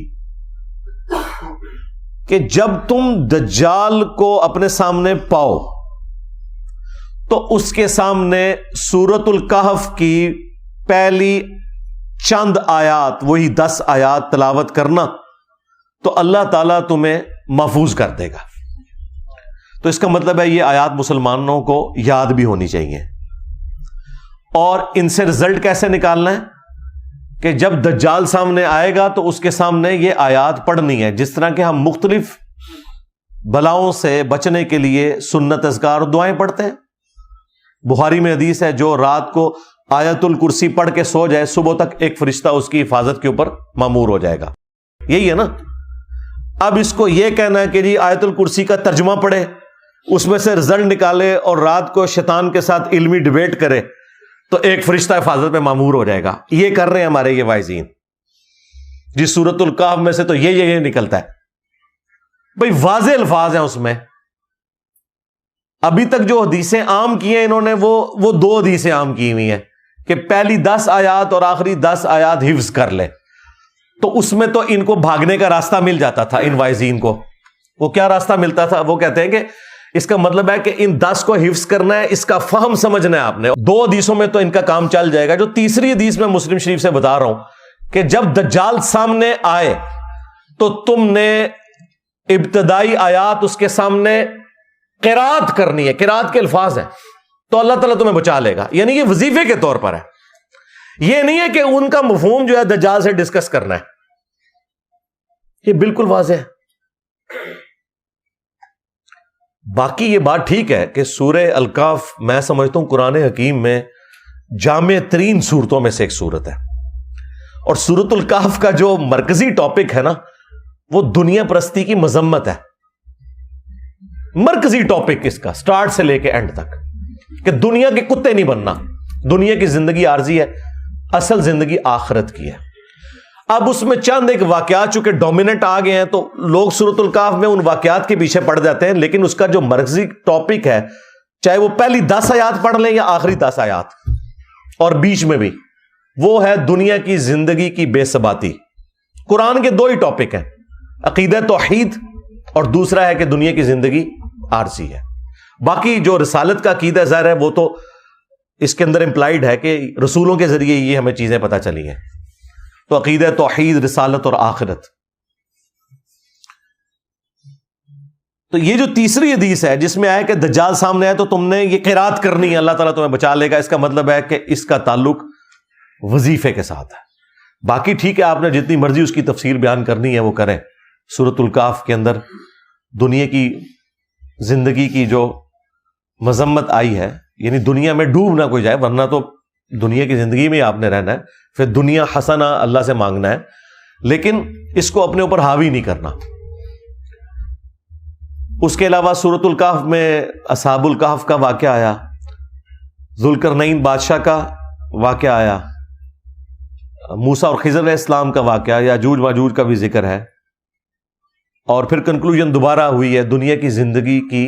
کہ جب تم دجال کو اپنے سامنے پاؤ تو اس کے سامنے سورۃ الکہف کی پہلی چند آیات, وہی 10 آیات تلاوت کرنا, تو اللہ تعالیٰ تمہیں محفوظ کر دے گا. تو اس کا مطلب ہے یہ آیات مسلمانوں کو یاد بھی ہونی چاہیے. اور ان سے رزلٹ کیسے نکالنا ہے کہ جب دجال سامنے آئے گا تو اس کے سامنے یہ آیات پڑھنی ہے, جس طرح کہ ہم مختلف بلاؤں سے بچنے کے لیے سنت اذکار اور دعائیں پڑھتے ہیں. بخاری میں حدیث ہے جو رات کو آیت الکرسی پڑھ کے سو جائے صبح تک ایک فرشتہ اس کی حفاظت کے اوپر مامور ہو جائے گا. یہی ہے نا. اب اس کو یہ کہنا ہے کہ جی آیت الکرسی کا ترجمہ پڑھے, اس میں سے رزلٹ نکالے اور رات کو شیطان کے ساتھ علمی ڈیبیٹ کرے تو ایک فرشتہ حفاظت میں مامور ہو جائے گا. یہ کر رہے ہیں ہمارے یہ واعظین جی. سورۃ الکہف میں سے تو یہ نکلتا ہے بھئی, واضح الفاظ ہیں اس میں. ابھی تک جو حدیثیں عام کی ہیں انہوں نے وہ 2 حدیثیں عام کی ہوئی ہیں کہ پہلی 10 آیات اور آخری 10 آیات حفظ کر لے. تو اس میں تو ان کو بھاگنے کا راستہ مل جاتا تھا. ان واعظین کو وہ کیا راستہ ملتا تھا؟ وہ کہتے ہیں کہ اس کا مطلب ہے کہ ان 10 کو حفظ کرنا ہے, اس کا فہم سمجھنا ہے آپ نے. 2 حدیثوں میں تو ان کا کام چل جائے گا. جو تیسری حدیث میں مسلم شریف سے بتا رہا ہوں کہ جب دجال سامنے آئے تو تم نے ابتدائی آیات اس کے سامنے قرات کرنی ہے. قرات کے الفاظ ہیں تو اللہ تعالیٰ تمہیں بچا لے گا. یعنی یہ وظیفے کے طور پر ہے, یہ نہیں ہے کہ ان کا مفہوم جو ہے دجال سے ڈسکس کرنا ہے. یہ بالکل واضح ہے. باقی یہ بات ٹھیک ہے کہ سورہ الکہف میں سمجھتا ہوں قرآن حکیم میں جامع ترین صورتوں میں سے ایک صورت ہے, اور سورۃ الکہف کا جو مرکزی ٹاپک ہے نا وہ دنیا پرستی کی مذمت ہے. مرکزی ٹاپک اس کا سٹارٹ سے لے کے اینڈ تک کہ دنیا کے کتے نہیں بننا, دنیا کی زندگی عارضی ہے, اصل زندگی آخرت کی ہے. اب اس میں چند ایک واقعات چونکہ ڈومیننٹ آ گئے ہیں تو لوگ سورۃ الکہف میں ان واقعات کے پیچھے پڑ جاتے ہیں, لیکن اس کا جو مرکزی ٹاپک ہے چاہے وہ پہلی 10 آیات پڑھ لیں یا آخری 10 آیات اور بیچ میں بھی, وہ ہے دنیا کی زندگی کی بے ثباتی. قرآن کے 2 ہی ٹاپک ہیں, عقیدہ توحید اور دوسرا ہے کہ دنیا کی زندگی عارضی ہے. باقی جو رسالت کا عقیدہ ظاہر ہے وہ تو اس کے اندر امپلائڈ ہے کہ رسولوں کے ذریعے یہ ہمیں چیزیں پتہ چلی ہیں. تو عقیدہ توحید, رسالت اور آخرت. تو یہ جو تیسری حدیث ہے جس میں آیا کہ دجال سامنے آئے تو تم نے یہ قرات کرنی ہے, اللہ تعالیٰ تمہیں بچا لے گا, اس کا مطلب ہے کہ اس کا تعلق وظیفے کے ساتھ ہے. باقی ٹھیک ہے, آپ نے جتنی مرضی اس کی تفسیر بیان کرنی ہے وہ کریں. سورۃ الکہف کے اندر دنیا کی زندگی کی جو مذمت آئی ہے, یعنی دنیا میں ڈوب نہ کوئی جائے, ورنہ تو دنیا کی زندگی میں آپ نے رہنا ہے, پھر دنیا حسنہ اللہ سے مانگنا ہے, لیکن اس کو اپنے اوپر حاوی نہیں کرنا. اس کے علاوہ سورۃ الکہف میں اصحاب الکہف کا واقعہ آیا, ذوالقرنین بادشاہ کا واقعہ آیا, موسیٰ اور خضر علیہ السلام کا واقعہ, یاجوج ماجوج کا بھی ذکر ہے, اور پھر کنکلوژن دوبارہ ہوئی ہے دنیا کی زندگی کی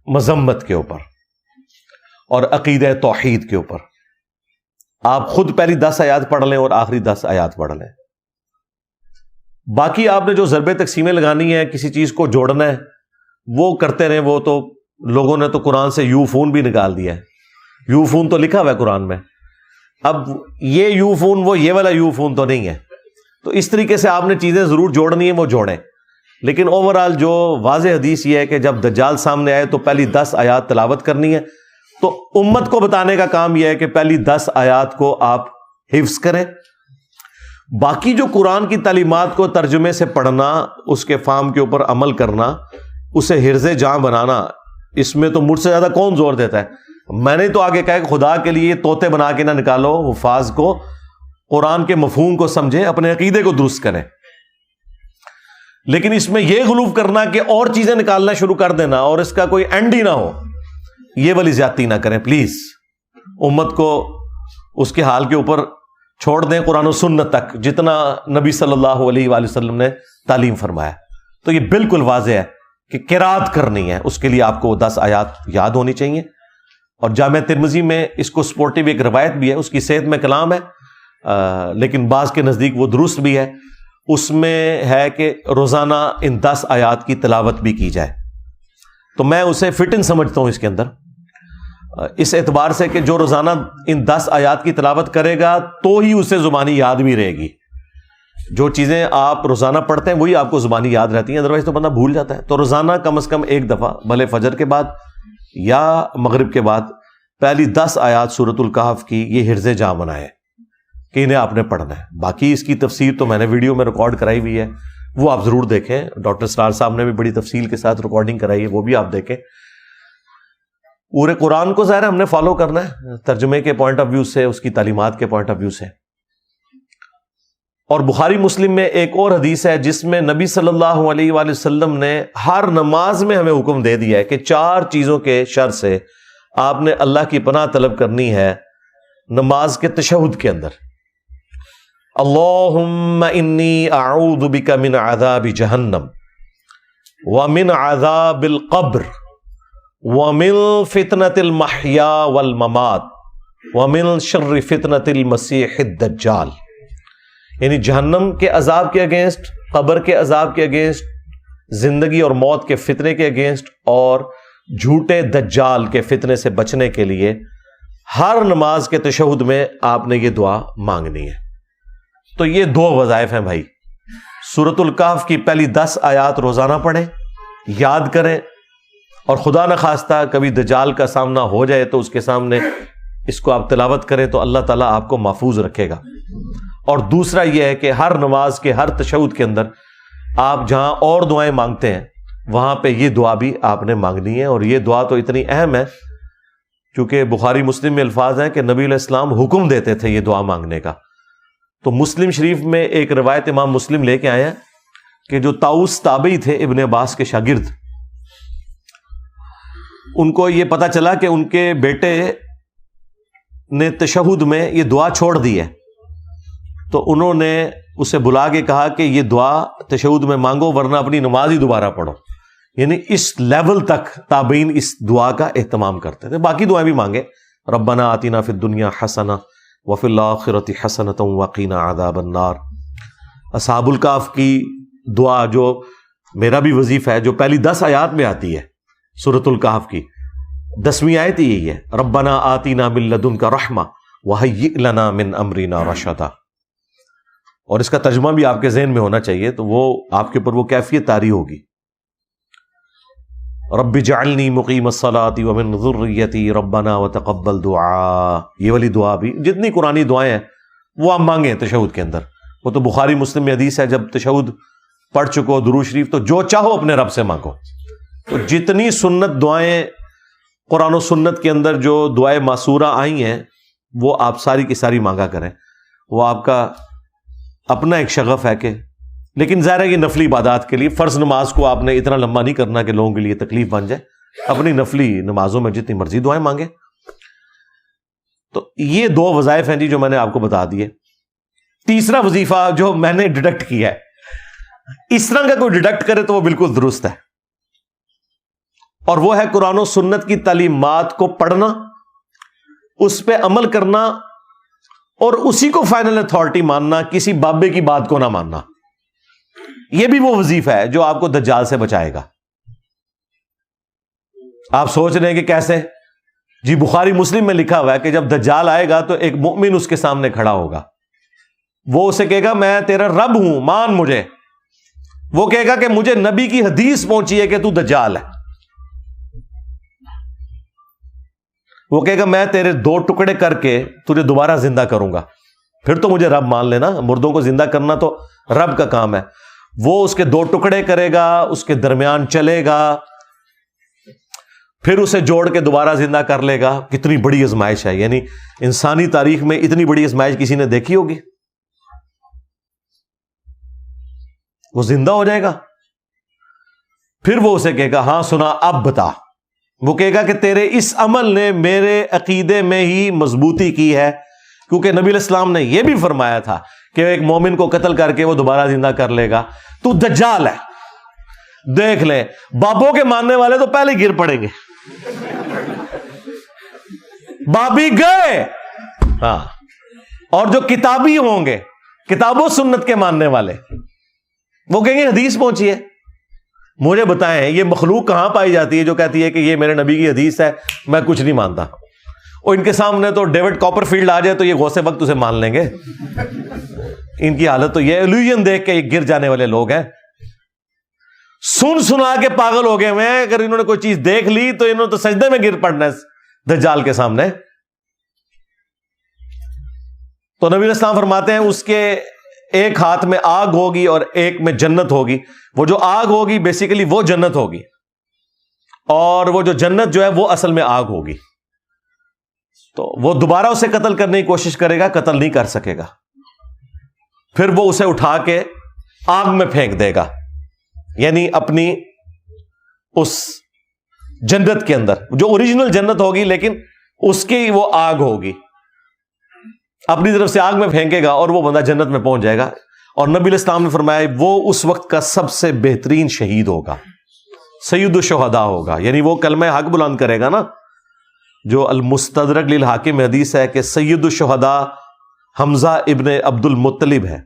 مذمت کے اوپر اور عقیدہ توحید کے اوپر. آپ خود پہلی 10 آیات پڑھ لیں اور آخری 10 آیات پڑھ لیں. باقی آپ نے جو ضرب تقسیمیں لگانی ہے, کسی چیز کو جوڑنا ہے, وہ کرتے رہیں. وہ تو لوگوں نے تو قرآن سے یوفون بھی نکال دیا ہے. یوفون تو لکھا ہوا ہے قرآن میں, اب یہ یوفون وہ یہ والا یوفون تو نہیں ہے. تو اس طریقے سے آپ نے چیزیں ضرور جوڑنی ہیں, وہ جوڑیں. لیکن اوورآل جو واضح حدیث یہ ہے کہ جب دجال سامنے آئے تو پہلی 10 آیات تلاوت کرنی ہے. تو امت کو بتانے کا کام یہ ہے کہ پہلی 10 آیات کو آپ حفظ کریں. باقی جو قرآن کی تعلیمات کو ترجمے سے پڑھنا, اس کے فہم کے اوپر عمل کرنا, اسے حرز جاں بنانا, اس میں تو مجھ سے زیادہ کون زور دیتا ہے. میں نے تو آگے کہا کہ خدا کے لیے طوطے بنا کے نہ نکالو, حفاظ کو قرآن کے مفہوم کو سمجھیں, اپنے عقیدے کو درست کریں. لیکن اس میں یہ غلو کرنا کہ اور چیزیں نکالنا شروع کر دینا اور اس کا کوئی اینڈ ہی نہ ہو, یہ والی زیادتی نہ کریں پلیز. امت کو اس کے حال کے اوپر چھوڑ دیں قرآن و سنت تک, جتنا نبی صلی اللہ علیہ وآلہ وسلم نے تعلیم فرمایا. تو یہ بالکل واضح ہے کہ قرات کرنی ہے, اس کے لیے آپ کو 10 آیات یاد ہونی چاہیے. اور جامع ترمذی میں اس کو سپورٹیو ایک روایت بھی ہے, اس کی صحت میں کلام ہے, لیکن بعض کے نزدیک وہ درست بھی ہے. اس میں ہے کہ روزانہ ان 10 آیات کی تلاوت بھی کی جائے. تو میں اسے فٹ ان سمجھتا ہوں اس کے اندر, اس اعتبار سے کہ جو روزانہ ان 10 آیات کی تلاوت کرے گا تو ہی اسے زبانی یاد بھی رہے گی. جو چیزیں آپ روزانہ پڑھتے ہیں وہی آپ کو زبانی یاد رہتی ہیں, ادروائز تو بندہ بھول جاتا ہے. تو روزانہ کم از کم ایک دفعہ, بھلے فجر کے بعد یا مغرب کے بعد, پہلی 10 آیات سورۃ الکہف کی یہ حرز جاں بنائے کہ انہیں آپ نے پڑھنا ہے. باقی اس کی تفسیر تو میں نے ویڈیو میں ریکارڈ کرائی ہوئی ہے, وہ آپ ضرور دیکھیں. ڈاکٹر اسرار صاحب نے بھی بڑی تفصیل کے ساتھ ریکارڈنگ کرائی ہے, وہ بھی آپ دیکھیں. پورے قرآن کو ظاہر ہم نے فالو کرنا ہے ترجمے کے پوائنٹ آف ویو سے, اس کی تعلیمات کے پوائنٹ آف ویو سے. اور بخاری مسلم میں ایک اور حدیث ہے جس میں نبی صلی اللہ علیہ وآلہ وسلم نے ہر نماز میں ہمیں حکم دے دیا ہے کہ 4 چیزوں کے شر سے آپ نے اللہ کی پناہ طلب کرنی ہے نماز کے تشہد کے اندر. اللہم انی اعوذ بک من عذاب جہنم ومن عذاب القبر ومن فتنة المحیا والممات ومن شر فتنة المسیح الدجال. یعنی جہنم کے عذاب کے اگینسٹ, قبر کے عذاب کے اگینسٹ, زندگی اور موت کے فتنے کے اگینسٹ, اور جھوٹے دجال کے فتنے سے بچنے کے لیے ہر نماز کے تشہد میں آپ نے یہ دعا مانگنی ہے. تو یہ 2 وظائف ہیں بھائی. سورۃ الکہف کی پہلی 10 آیات روزانہ پڑھیں, یاد کریں, اور خدا نہ خواستہ کبھی دجال کا سامنا ہو جائے تو اس کے سامنے اس کو آپ تلاوت کریں تو اللہ تعالیٰ آپ کو محفوظ رکھے گا. اور دوسرا یہ ہے کہ ہر نماز کے ہر تشہد کے اندر آپ جہاں اور دعائیں مانگتے ہیں وہاں پہ یہ دعا بھی آپ نے مانگنی ہے. اور یہ دعا تو اتنی اہم ہے کیونکہ بخاری مسلم میں الفاظ ہیں کہ نبی علیہ السلام حکم دیتے تھے یہ دعا مانگنے کا تو مسلم شریف میں ایک روایت امام مسلم لے کے آیا کہ جو طاؤس تابعی تھے ابن عباس کے شاگرد، ان کو یہ پتا چلا کہ ان کے بیٹے نے تشہد میں یہ دعا چھوڑ دی ہے، تو انہوں نے اسے بلا کے کہا کہ یہ دعا تشہد میں مانگو ورنہ اپنی نماز ہی دوبارہ پڑھو. یعنی اس لیول تک تابعین اس دعا کا اہتمام کرتے تھے. باقی دعائیں بھی مانگے، ربنا آتنا فی الدنیا حسنہ وفی الآخرۃ حسنۃ وقنا عذاب النار. اصحاب الکہف کی دعا جو میرا بھی وظیفہ ہے، جو پہلی 10 آیات میں آتی ہے سورۃ الکہف کی، 10ویں آیت یہی ہے، ربنا آتنا من لدنک رحمہ وہیئ لنا من امرنا رشدا. اور اس کا ترجمہ بھی آپ کے ذہن میں ہونا چاہیے، تو وہ آپ کے اوپر وہ کیفیت طاری ہوگی. رب اجعلنی مقیم الصلاۃ ومن ذریتی ربنا وتقبل دعاء. یہ والی دعا بھی، جتنی قرآنی دعائیں ہیں وہ آپ مانگیں تشہد کے اندر. وہ تو بخاری مسلم میں حدیث ہے، جب تشہد پڑھ چکو درود شریف تو جو چاہو اپنے رب سے مانگو. تو جتنی سنت دعائیں قرآن و سنت کے اندر جو دعائیں معصورہ آئی ہیں وہ آپ ساری کی ساری مانگا کریں. وہ آپ کا اپنا ایک شغف ہے کہ، لیکن ظاہر ہے کہ نفلی عبادات کے لیے فرض نماز کو آپ نے اتنا لمبا نہیں کرنا کہ لوگوں کے لیے تکلیف بن جائے. اپنی نفلی نمازوں میں جتنی مرضی دعائیں مانگیں. تو یہ 2 وظائف ہیں جی جو میں نے آپ کو بتا دیے. تیسرا وظیفہ جو میں نے ڈیڈکٹ کیا ہے، اس طرح کا کوئی ڈیڈکٹ کرے تو وہ بالکل درست ہے، اور وہ ہے قرآن و سنت کی تعلیمات کو پڑھنا، اس پہ عمل کرنا اور اسی کو فائنل اتھارٹی ماننا، کسی بابے کی بات کو نہ ماننا. یہ بھی وہ وظیفہ ہے جو آپ کو دجال سے بچائے گا. آپ سوچ رہے ہیں کہ کیسے؟ جی بخاری مسلم میں لکھا ہوا ہے کہ جب دجال آئے گا تو ایک مؤمن اس کے سامنے کھڑا ہوگا، وہ اسے کہے گا میں تیرا رب ہوں، مان مجھے. وہ کہے گا کہ مجھے نبی کی حدیث پہنچی ہے کہ تو دجال ہے. وہ کہے گا میں تیرے 2 ٹکڑے کر کے تجھے دوبارہ زندہ کروں گا، پھر تو مجھے رب مان لینا. مردوں کو زندہ کرنا تو رب کا کام ہے. وہ اس کے 2 ٹکڑے کرے گا، اس کے درمیان چلے گا، پھر اسے جوڑ کے دوبارہ زندہ کر لے گا. کتنی بڑی آزمائش ہے، یعنی انسانی تاریخ میں اتنی بڑی آزمائش کسی نے دیکھی ہوگی؟ وہ زندہ ہو جائے گا، پھر وہ اسے کہے گا ہاں سنا اب بتا. وہ کہے گا کہ تیرے اس عمل نے میرے عقیدے میں ہی مضبوطی کی ہے، کیونکہ نبی علیہ السلام نے یہ بھی فرمایا تھا کہ ایک مومن کو قتل کر کے وہ دوبارہ زندہ کر لے گا. تو دجال ہے. دیکھ لیں بابوں کے ماننے والے تو پہلے گر پڑیں گے، بابی گئے. ہاں، اور جو کتابی ہوں گے، کتاب و سنت کے ماننے والے، وہ کہیں گے حدیث پہنچی ہے. مجھے بتائیں یہ مخلوق کہاں پائی جاتی ہے جو کہتی ہے کہ یہ میرے نبی کی حدیث ہے، میں کچھ نہیں مانتا. اور ان کے سامنے تو ڈیوڈ کاپر فیلڈ آ جائے تو یہ غوث وقت اسے مان لیں گے. ان کی حالت تو یہ الوژن دیکھ کے گر جانے والے لوگ ہیں. سن سنا کے پاگل ہو گئے ہوئے ہیں. اگر انہوں نے کوئی چیز دیکھ لی تو انہوں نے تو سجدے میں گر پڑنا ہے دجال کے سامنے. تو نبی علیہ السلام فرماتے ہیں اس کے ایک ہاتھ میں آگ ہوگی اور ایک میں جنت ہوگی. وہ جو آگ ہوگی بیسیکلی وہ جنت ہوگی، اور وہ جو جنت جو ہے وہ اصل میں آگ ہوگی. تو وہ دوبارہ اسے قتل کرنے کی کوشش کرے گا، قتل نہیں کر سکے گا. پھر وہ اسے اٹھا کے آگ میں پھینک دے گا، یعنی اپنی اس جنت کے اندر جو اوریجنل جنت ہوگی لیکن اس کی وہ آگ ہوگی، اپنی طرف سے آگ میں پھینکے گا اور وہ بندہ جنت میں پہنچ جائے گا. اور نبی علیہ السلام نے فرمایا وہ اس وقت کا سب سے بہترین شہید ہوگا، سید الشہداء ہوگا. یعنی وہ کلمہ حق بلند کرے گا نا، جو المستدرک للحاکم میں حدیث ہے کہ سید الشہداء حمزہ ابن عبد المطلب ہے،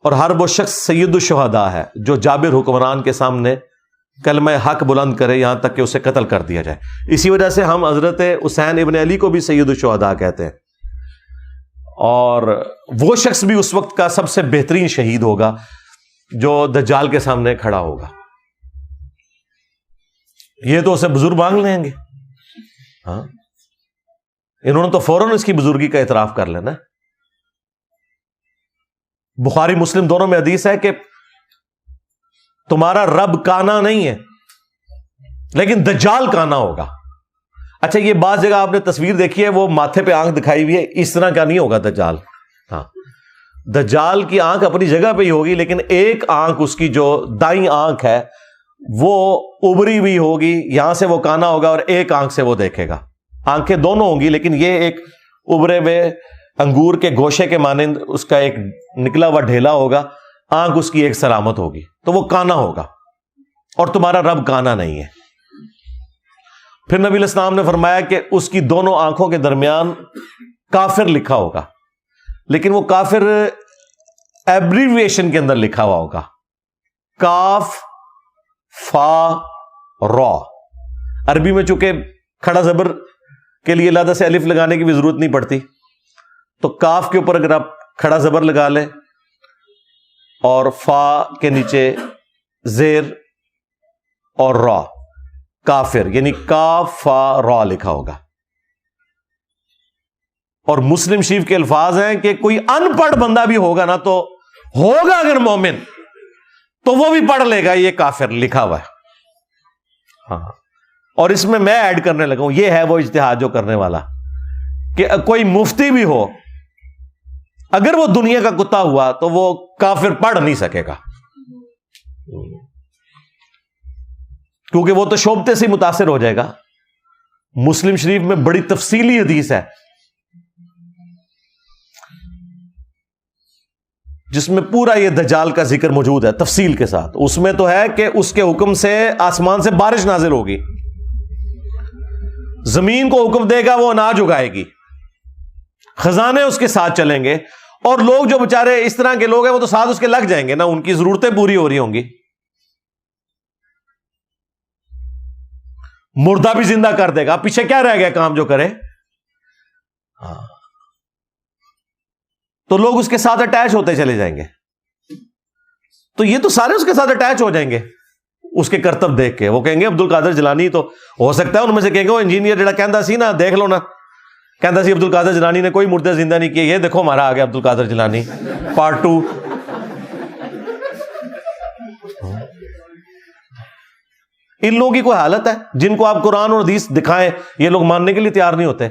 اور ہر وہ شخص سید الشہداء ہے جو جابر حکمران کے سامنے کلمہ حق بلند کرے یہاں تک کہ اسے قتل کر دیا جائے. اسی وجہ سے ہم حضرت حسین ابن علی کو بھی سید الشہداء کہتے ہیں. اور وہ شخص بھی اس وقت کا سب سے بہترین شہید ہوگا جو دجال کے سامنے کھڑا ہوگا. یہ تو اسے بزرگ مانگ لیں گے. ہاں، انہوں نے تو فوراً اس کی بزرگی کا اعتراف کر لینا. بخاری مسلم دونوں میں حدیث ہے کہ تمہارا رب کانا نہیں ہے لیکن دجال کانا ہوگا. اچھا، یہ بعض جگہ آپ نے تصویر دیکھی ہے وہ ماتھے پہ آنکھ دکھائی ہوئی ہے، اس طرح کا نہیں ہوگا دجال. ہاں، دجال کی آنکھ اپنی جگہ پہ ہی ہوگی، لیکن ایک آنکھ اس کی جو دائیں آنکھ ہے وہ ابری ہوئی ہوگی، یہاں سے وہ کانا ہوگا اور ایک آنکھ سے وہ دیکھے گا. آنکھیں دونوں ہوں گی لیکن یہ ایک ابرے ہوئے انگور کے گوشے کے مانند اس کا ایک نکلا ہوا ڈھیلا ہوگا، آنکھ اس کی ایک سلامت ہوگی، تو وہ کانا ہوگا اور تمہارا رب کانا نہیں ہے. پھر نبی علیہ السلام نے فرمایا کہ اس کی دونوں آنکھوں کے درمیان کافر لکھا ہوگا، لیکن وہ کافر ایبریویشن کے اندر لکھا ہوا ہوگا، کاف فا را. عربی میں چونکہ کھڑا زبر کے لیے علیحدہ سے الف لگانے کی بھی ضرورت نہیں پڑتی، تو کاف کے اوپر اگر آپ کھڑا زبر لگا لیں اور فا کے نیچے زیر اور را، کافر، یعنی کاف فا را لکھا ہوگا. اور مسلم شریف کے الفاظ ہیں کہ کوئی ان پڑھ بندہ بھی ہوگا نا، تو ہوگا اگر مومن تو وہ بھی پڑھ لے گا یہ کافر لکھا ہوا ہے. ہاں، اور اس میں ایڈ کرنے لگا ہوں، یہ ہے وہ اجتہاد جو کرنے والا کہ کوئی مفتی بھی ہو، اگر وہ دنیا کا کتا ہوا تو وہ کافر پڑھ نہیں سکے گا، کیونکہ وہ تو شوبتے سے متاثر ہو جائے گا. مسلم شریف میں بڑی تفصیلی حدیث ہے جس میں پورا یہ دجال کا ذکر موجود ہے تفصیل کے ساتھ. اس میں تو ہے کہ اس کے حکم سے آسمان سے بارش نازل ہوگی، زمین کو حکم دے گا وہ اناج اگائے گی، خزانے اس کے ساتھ چلیں گے، اور لوگ جو بےچارے اس طرح کے لوگ ہیں وہ تو ساتھ اس کے لگ جائیں گے نا، ان کی ضرورتیں پوری ہو رہی ہوں گی. مردہ بھی زندہ کر دے گا، پیچھے کیا رہ گیا کام جو کرے. تو لوگ اس کے ساتھ اٹیچ ہوتے چلے جائیں گے، تو یہ تو سارے اس کے ساتھ اٹیچ ہو جائیں گے اس کے کرتب دیکھ کے. وہ کہیں گے عبد القادر جیلانی، تو ہو سکتا ہے ان میں سے کہیں گے وہ انجینئر جڑا کہندا سی نا، دیکھ لو نا، کہندا سی عبد القادر جیلانی نے کوئی مردے زندہ نہیں کیے، یہ دیکھو ہمارا آ گیا عبد القادر جیلانی پارٹ 2. ان لوگوں کی کوئی حالت ہے جن کو آپ قرآن اور حدیث دکھائیں یہ لوگ ماننے کے لیے تیار نہیں ہوتے.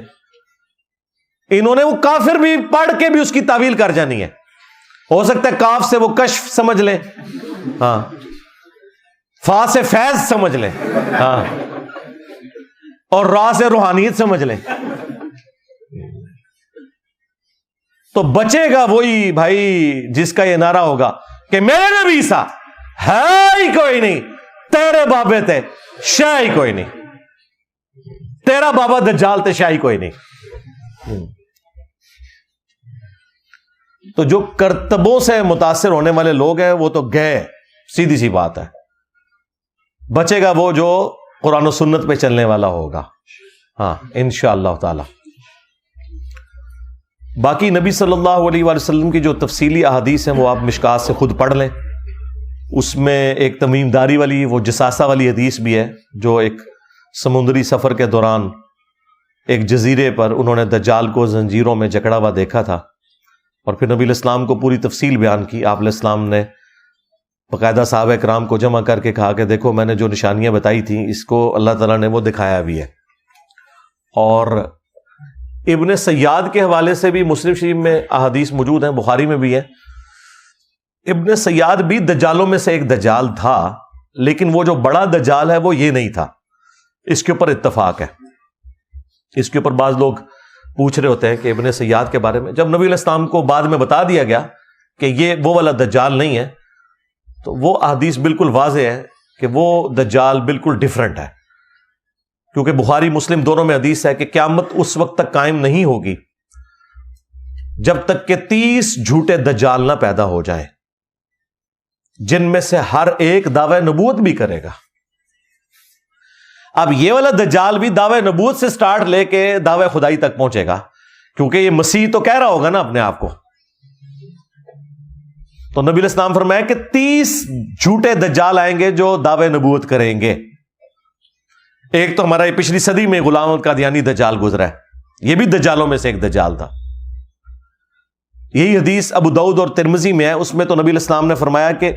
انہوں نے وہ کافر بھی پڑھ کے بھی اس کی تعویل کر جانی ہے. ہو سکتا ہے کاف سے وہ کشف سمجھ لیں، ہاں، فا سے فیض سمجھ لیں، ہاں، اور را سے روحانیت سمجھ لیں. تو بچے گا وہی بھائی جس کا یہ نعرہ ہوگا کہ میرے نبی عیسیٰ ہے ہی کوئی نہیں، تیرے بابے تے شاہ ہی کوئی نہیں، تیرا بابا دجال تے شاہ ہی کوئی نہیں. تو جو کرتبوں سے متاثر ہونے والے لوگ ہیں وہ تو گئے، سیدھی سی بات ہے. بچے گا وہ جو قرآن و سنت پہ چلنے والا ہوگا، ہاں انشاءاللہ تعالی. باقی نبی صلی اللہ علیہ وآلہ وسلم کی جو تفصیلی احادیث ہیں وہ آپ مشکات سے خود پڑھ لیں. اس میں ایک تمیم داری والی وہ جساسہ والی حدیث بھی ہے، جو ایک سمندری سفر کے دوران ایک جزیرے پر انہوں نے دجال کو زنجیروں میں جکڑا ہوا دیکھا تھا، اور پھر نبی علیہ السلام کو پوری تفصیل بیان کی. آپ علیہ السلام نے باقاعدہ صحابہ کرام کو جمع کر کے کہا کہ دیکھو میں نے جو نشانیاں بتائی تھیں اس کو اللہ تعالیٰ نے وہ دکھایا بھی ہے. اور ابن سیاد کے حوالے سے بھی مسلم شریف میں احادیث موجود ہیں، بخاری میں بھی ہے. ابن سیاد بھی دجالوں میں سے ایک دجال تھا، لیکن وہ جو بڑا دجال ہے وہ یہ نہیں تھا. اس کے اوپر اتفاق ہے. اس کے اوپر بعض لوگ پوچھ رہے ہوتے ہیں کہ ابن سیاد کے بارے میں جب نبی علیہ السلام کو بعد میں بتا دیا گیا کہ یہ وہ والا دجال نہیں ہے، تو وہ احادیث بالکل واضح ہے کہ وہ دجال بالکل ڈیفرنٹ ہے. کیونکہ بخاری مسلم دونوں میں حدیث ہے کہ قیامت اس وقت تک قائم نہیں ہوگی جب تک کہ 30 جھوٹے دجال نہ پیدا ہو جائیں، جن میں سے ہر ایک دعوی نبوت بھی کرے گا. اب یہ والا دجال بھی دعوی نبوت سے سٹارٹ لے کے دعوی خدائی تک پہنچے گا، کیونکہ یہ مسیح تو کہہ رہا ہوگا نا اپنے آپ کو. تو نبی علیہ السلام فرمایا کہ 30 جھوٹے دجال آئیں گے جو دعوی نبوت کریں گے. ایک تو ہمارا یہ پچھلی صدی میں غلام القادیانی دجال گزرا ہے، یہ بھی دجالوں میں سے ایک دجال تھا. یہی حدیث ابو داؤد اور ترمذی میں ہے. اس میں تو نبی علیہ السلام نے فرمایا کہ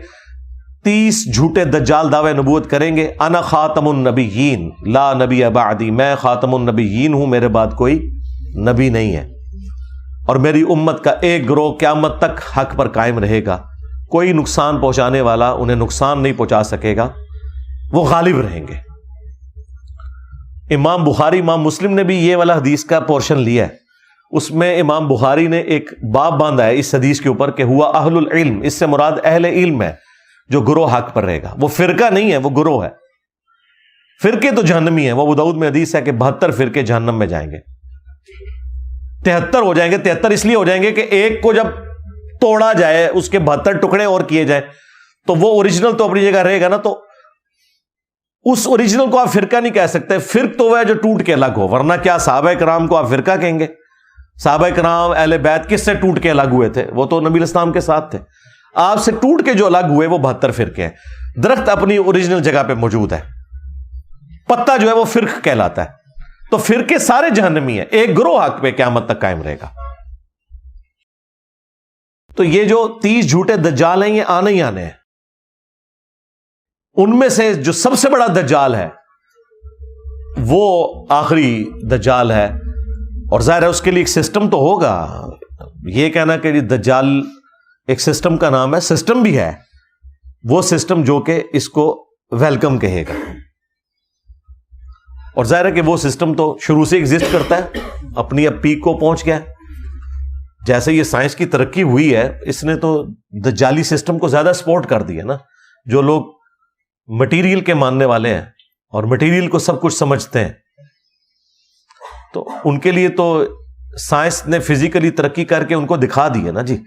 30 جھوٹے دجال دعوی نبوت کریں گے. انا خاتم النبیین لا نبی بعدی، میں خاتم النبیین ہوں، میرے بعد کوئی نبی نہیں ہے. اور میری امت کا ایک گروہ قیامت تک حق پر قائم رہے گا، کوئی نقصان پہنچانے والا انہیں نقصان نہیں پہنچا سکے گا، وہ غالب رہیں گے۔ امام بخاری، امام مسلم نے بھی یہ والا حدیث کا پورشن لیا ہے، اس میں امام بخاری نے ایک باب باندھا ہے اس حدیث کے اوپر کہ ہوا اہل العلم، اس سے مراد اہل علم ہے جو گروہ حق پر رہے گا، وہ فرقہ نہیں ہے، وہ گروہ ہے۔ فرقے تو جہنمی ہیں، وہ ابو داؤد میں حدیث ہے کہ 72 فرقے جہنم میں جائیں گے، 73 ہو جائیں گے۔ 73 اس لیے ہو جائیں گے کہ ایک کو جب توڑا جائے، اس کے 72 ٹکڑے اور کیے جائیں تو وہ اوریجنل تو اپنی جگہ رہے گا نا، تو اس اوریجنل کو آپ فرقہ نہیں کہہ سکتے، فرق تو وہ ہے جو ٹوٹ کے الگ ہو، ورنہ کیا صحابہ کرام کو آپ فرقہ کہیں گے؟ صحابہ کرام اہل بیت کس سے ٹوٹ کے الگ ہوئے تھے؟ وہ تو نبی اسلام کے ساتھ تھے۔ آپ سے ٹوٹ کے جو الگ ہوئے وہ 72 فرقے ہیں۔ درخت اپنی اوریجنل جگہ پہ موجود ہے، پتا جو ہے وہ فرق کہلاتا ہے، تو فرقے سارے جہنمی ہیں، ایک گروہ حق پہ قیامت تک قائم رہے گا۔ تو یہ جو 30 جھوٹے دجال ہیں، یہ آنے ہی آنے ہیں۔ ان میں سے جو سب سے بڑا دجال ہے وہ آخری دجال ہے، اور ظاہر ہے اس کے لیے ایک سسٹم تو ہوگا۔ یہ کہنا کہ دجال ایک سسٹم کا نام ہے، سسٹم بھی ہے، وہ سسٹم جو کہ اس کو ویلکم کہے گا، اور ظاہر ہے کہ وہ سسٹم تو شروع سے ایگزسٹ کرتا ہے، اپنی اب پیک کو پہنچ گیا ہے۔ جیسے یہ سائنس کی ترقی ہوئی ہے، اس نے تو دجالی سسٹم کو زیادہ سپورٹ کر دیا نا۔ جو لوگ مٹیریل کے ماننے والے ہیں اور مٹیریل کو سب کچھ سمجھتے ہیں، تو ان کے لیے تو سائنس نے فزیکلی ترقی کر کے ان کو دکھا دی ہے نا جی۔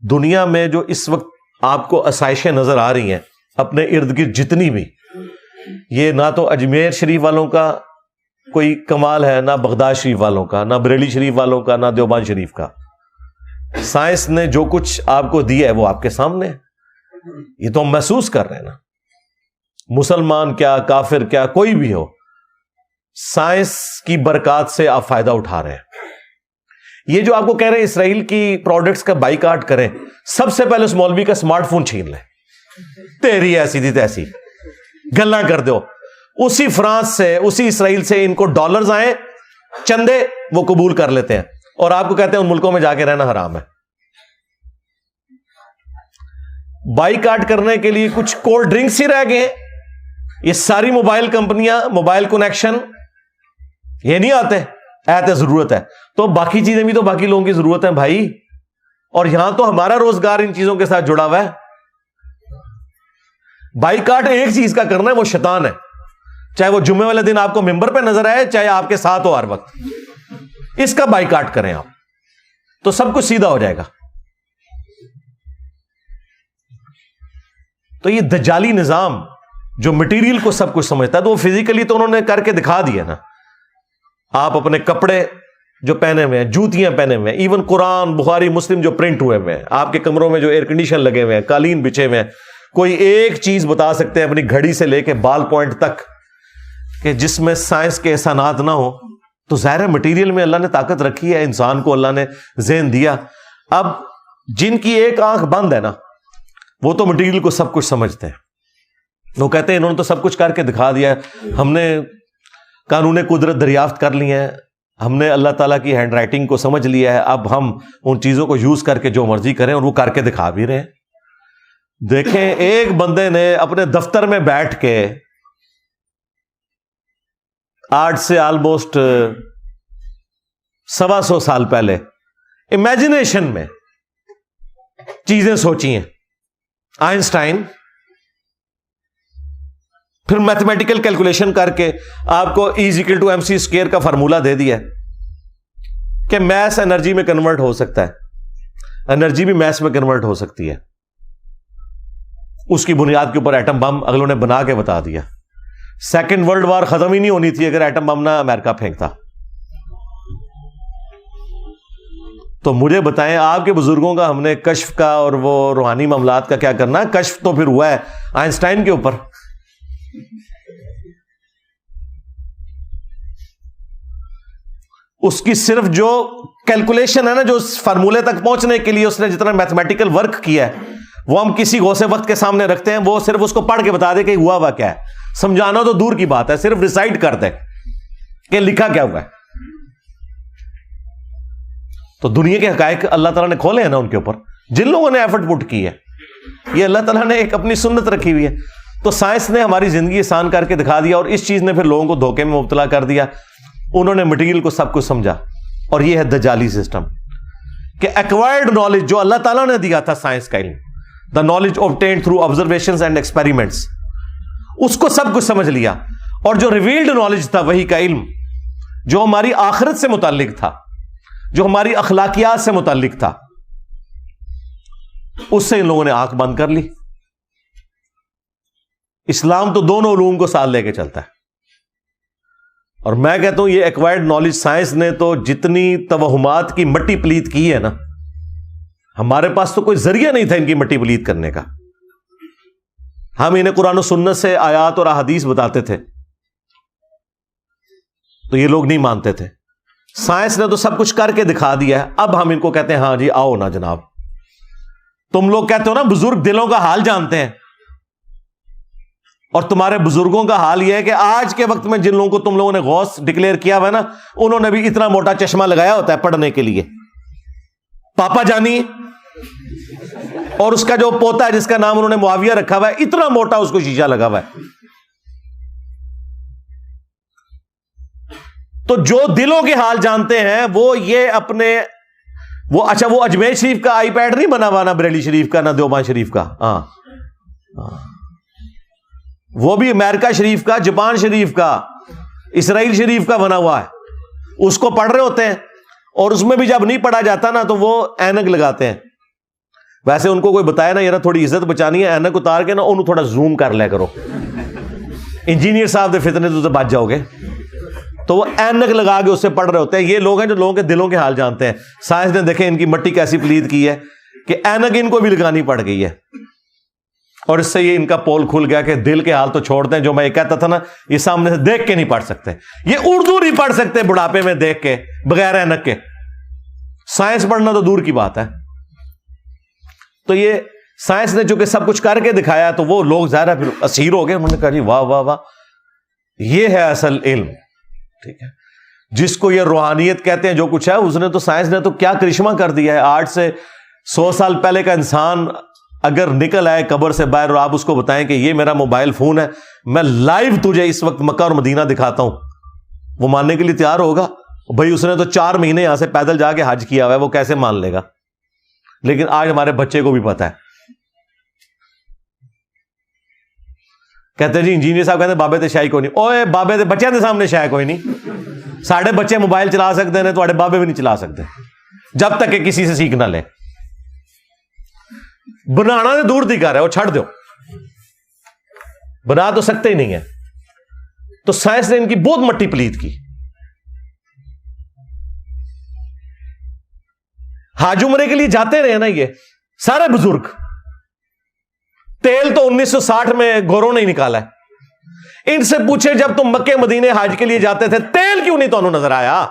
دنیا میں جو اس وقت آپ کو آسائشیں نظر آ رہی ہیں اپنے ارد گرد جتنی بھی، یہ نہ تو اجمیر شریف والوں کا کوئی کمال ہے، نہ بغداد شریف والوں کا، نہ بریلی شریف والوں کا، نہ دیوبند شریف کا۔ سائنس نے جو کچھ آپ کو دیا ہے وہ آپ کے سامنے ہے، یہ تو ہم محسوس کر رہے ہیں نا۔ مسلمان کیا، کافر کیا، کوئی بھی ہو، سائنس کی برکات سے آپ فائدہ اٹھا رہے ہیں۔ یہ جو آپ کو کہہ رہے ہیں اسرائیل کی پروڈکٹس کا بائیکاٹ کریں، سب سے پہلے اس مولوی کا اسمارٹ فون چھین لیں، تیری ایسی تھی تیسی گلاں کر دو۔ اسی فرانس سے، اسی اسرائیل سے ان کو ڈالرز آئے، چندے وہ قبول کر لیتے ہیں، اور آپ کو کہتے ہیں ان ملکوں میں جا کے رہنا حرام ہے۔ بائیکاٹ کرنے کے لیے کچھ کولڈ ڈرنکس ہی رہ گئے ہیں، یہ ساری موبائل کمپنیاں، موبائل کنیکشن یہ نہیں آتے، ایت ضرورت ہے، تو باقی چیزیں بھی تو باقی لوگوں کی ضرورت ہے بھائی، اور یہاں تو ہمارا روزگار ان چیزوں کے ساتھ جڑا ہوا ہے۔ بائیکاٹ ایک چیز کا کرنا ہے، وہ شیطان ہے، چاہے وہ جمعے والے دن آپ کو ممبر پہ نظر آئے، چاہے آپ کے ساتھ ہو ہر وقت، اس کا بائیکاٹ کریں آپ، تو سب کچھ سیدھا ہو جائے گا۔ تو یہ دجالی نظام جو مٹیریل کو سب کچھ سمجھتا ہے، تو وہ فزیکلی تو انہوں نے کر کے دکھا دیا نا۔ آپ اپنے کپڑے جو پہنے ہوئے ہیں، جوتیاں پہنے ہوئے ہیں، ایون قرآن، بخاری، مسلم جو پرنٹ ہوئے ہوئے ہیں، آپ کے کمروں میں جو ایئر کنڈیشن لگے ہوئے ہیں، قالین بچھے ہوئے ہیں، کوئی ایک چیز بتا سکتے ہیں اپنی گھڑی سے لے کے بال پوائنٹ تک کہ جس میں سائنس کے احسانات نہ ہو؟ تو ظاہر ہے مٹیریل میں اللہ نے طاقت رکھی ہے، انسان کو اللہ نے ذہن دیا۔ اب جن کی ایک آنکھ بند ہے نا، وہ تو مٹیریل کو سب کچھ سمجھتے ہیں، وہ کہتے ہیں انہوں نے تو سب کچھ کر کے دکھا دیا ہے، ہم نے قانون قدرت دریافت کر لی ہے، ہم نے اللہ تعالیٰ کی ہینڈ رائٹنگ کو سمجھ لیا ہے، اب ہم ان چیزوں کو یوز کر کے جو مرضی کریں، اور وہ کر کے دکھا بھی رہے ہیں۔ دیکھیں، ایک بندے نے اپنے دفتر میں بیٹھ کے آج سے آلموسٹ 125 سال پہلے امیجنیشن میں چیزیں سوچی ہیں، آئنسٹائن، پھر میتھمیٹیکل کیلکولیشن کر کے آپ کو E=mc² کا فارمولا دے دیا کہ میس انرجی میں کنورٹ ہو سکتا ہے، انرجی بھی میس میں کنورٹ ہو سکتی ہے۔ اس کی بنیاد کے اوپر ایٹم بم اگلوں نے بنا کے بتا دیا۔ سیکنڈ ورلڈ وار ختم ہی نہیں ہونی تھی اگر ایٹم بم نہ امریکہ پھینکتا۔ تو مجھے بتائیں، آپ کے بزرگوں کا ہم نے کشف کا اور وہ روحانی معاملات کا کیا کرنا؟ کشف تو پھر ہوا ہے آئنسٹائن کے اوپر۔ اس کی صرف جو کیلکولیشن ہے نا، جو اس فارمولے تک پہنچنے کے لیے اس نے جتنا میتھمیٹیکل ورک کیا ہے، وہ ہم کسی غوث وقت کے سامنے رکھتے ہیں، وہ صرف اس کو پڑھ کے بتا دے کہ ہوا کیا ہے۔ سمجھانا تو دور کی بات ہے، صرف ریسائٹ کر دے کہ لکھا کیا ہوا ہے۔ تو دنیا کے حقائق اللہ تعالیٰ نے کھولے ہیں نا ان کے اوپر، جن لوگوں نے ایفرٹ پٹ کی ہے. یہ اللہ تعالیٰ نے ایک اپنی سنت رکھی ہوئی ہے. تو سائنس نے ہماری زندگی آسان کر کے دکھا دیا، اور اس چیز نے پھر لوگوں کو دھوکے میں مبتلا کر دیا. انہوں نے مٹیریل کو سب کچھ سمجھا، اور یہ ہے دجالی سسٹم کہ ایکوائرڈ نالج جو اللہ تعالیٰ نے دیا تھا، سائنس کا علم، the knowledge obtained through observations and experiments، اس کو سب کچھ سمجھ لیا. اور جو ریویلڈ نالج تھا، وہی کا علم، جو ہماری آخرت سے متعلق تھا، جو ہماری اخلاقیات سے متعلق تھا، اس سے ان لوگوں نے آنکھ بند کر لی. اسلام تو دونوں علوم کو ساتھ لے کے چلتا ہے. اور میں کہتا ہوں یہ ایکوائرڈ نالج سائنس نے تو جتنی توہمات کی مٹی پلیت کی ہے نا، ہمارے پاس تو کوئی ذریعہ نہیں تھا ان کی مٹی پلیت کرنے کا. ہم انہیں قرآن و سنت سے آیات اور احادیث بتاتے تھے تو یہ لوگ نہیں مانتے تھے. سائنس نے تو سب کچھ کر کے دکھا دیا ہے. اب ہم ان کو کہتے ہیں ہاں جی آؤ نا جناب. تم لوگ کہتے ہو نا بزرگ دلوں کا حال جانتے ہیں، اور تمہارے بزرگوں کا حال یہ ہے کہ آج کے وقت میں جن لوگوں کو تم لوگوں نے غوث ڈکلیئر کیا ہوا ہے نا، انہوں نے بھی اتنا موٹا چشمہ لگایا ہوتا ہے پڑھنے کے لیے. پاپا جانی اور اس کا جو پوتا ہے جس کا نام انہوں نے معاویہ رکھا ہوا ہے، اتنا موٹا اس کو شیشہ لگا ہوا ہے. تو جو دلوں کے حال جانتے ہیں وہ یہ اپنے وہ اچھا وہ اجمیر شریف کا آئی پیڈ نہیں بنا ہوا، نہ بریلی شریف کا، نہ دیوبند شریف کا. ہاں وہ بھی امریکہ شریف کا، جاپان شریف کا، اسرائیل شریف کا بنا ہوا ہے. اس کو پڑھ رہے ہوتے ہیں، اور اس میں بھی جب نہیں پڑھا جاتا نا تو وہ اینک لگاتے ہیں. ویسے ان کو کوئی بتایا نا یار تھوڑی عزت بچانی ہے، اینک اتار کے نا انہوں تھوڑا زوم کر لیا کرو، انجینئر صاحب دے فتنے تو بچ جاؤ گے. تو وہ اینک لگا کے اس سے پڑھ رہے ہوتے ہیں. یہ لوگ ہیں جو لوگوں کے دلوں کے حال جانتے ہیں. سائنس نے دیکھیں ان کی مٹی کیسی پلید کی ہے کہ اینک ان کو بھی لگانی پڑ گئی ہے. اور اس سے یہ ان کا پول کھل گیا کہ دل کے حال تو چھوڑ دیں. جو میں یہ کہتا تھا نا یہ سامنے سے دیکھ کے نہیں پڑھ سکتے، یہ اردو نہیں پڑھ سکتے بڑھاپے میں دیکھ کے بغیر اینک کے. سائنس پڑھنا تو دور کی بات ہے. تو یہ سائنس نے چونکہ سب کچھ کر کے دکھایا تو وہ لوگ ظاہر پھر اسیر ہو گئے. انہوں نے کہا جی واہ واہ واہ، یہ ہے اصل علم. ٹھیک ہے، جس کو یہ روحانیت کہتے ہیں جو کچھ ہے، اس نے تو سائنس نے تو کیا کرشمہ کر دیا ہے. 8 سے 100 سال پہلے کا انسان اگر نکل آئے قبر سے باہر اور آپ اس کو بتائیں کہ یہ میرا موبائل فون ہے، میں لائیو تجھے اس وقت مکہ اور مدینہ دکھاتا ہوں، وہ ماننے کے لیے تیار ہوگا؟ بھائی اس نے تو 4 مہینے یہاں سے پیدل جا کے حج کیا ہوا ہے، وہ کیسے مان لے گا؟ لیکن آج ہمارے بچے کو بھی پتا ہے. کہتے ہیں جی انجینئر صاحب کہتے ہیں بابے تے شاہی کوئی نہیں. اوے بابے تے بچے دے سامنے شاہ کوئی نہیں. ساڑھے بچے موبائل چلا سکتے ہیں، تھوڑے بابے بھی نہیں چلا سکتے جب تک کہ کسی سے سیکھ نہ لے. بنانا تو دور دی کر ہے، وہ چھڑ دو، بنا تو سکتے ہی نہیں ہے. تو سائنس نے ان کی بہت مٹی پلیت کی. حج عمرے کے لیے جاتے رہے نا یہ سارے بزرگ. تیل تو 1960 میں گوروں نے ہی نکالا ہے. ان سے پوچھے جب تم مکے مدینے حج کے لیے جاتے تھے تیل کیوں نہیں تو نظر آیا؟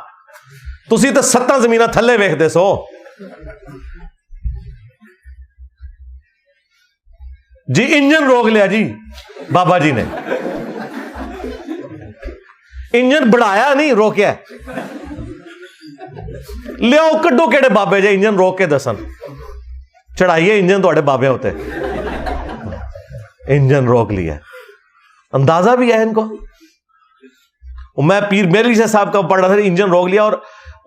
تسی تو 7 زمینہ تھلے ویکھدے سو. جی انجن روک لیا جی بابا جی نے، انجن بڑھایا نہیں روکیا. لیاؤ کڈو کہڑے بابے جے انجن روک کے دسن، چڑھائیے انجن تھوڑے بابے ہوتے. انجن روک لیا، اندازہ بھی ہے ان کو. میں پیر میری سے صاحب کا پڑھ رہا تھا، انجن روک لیا. اور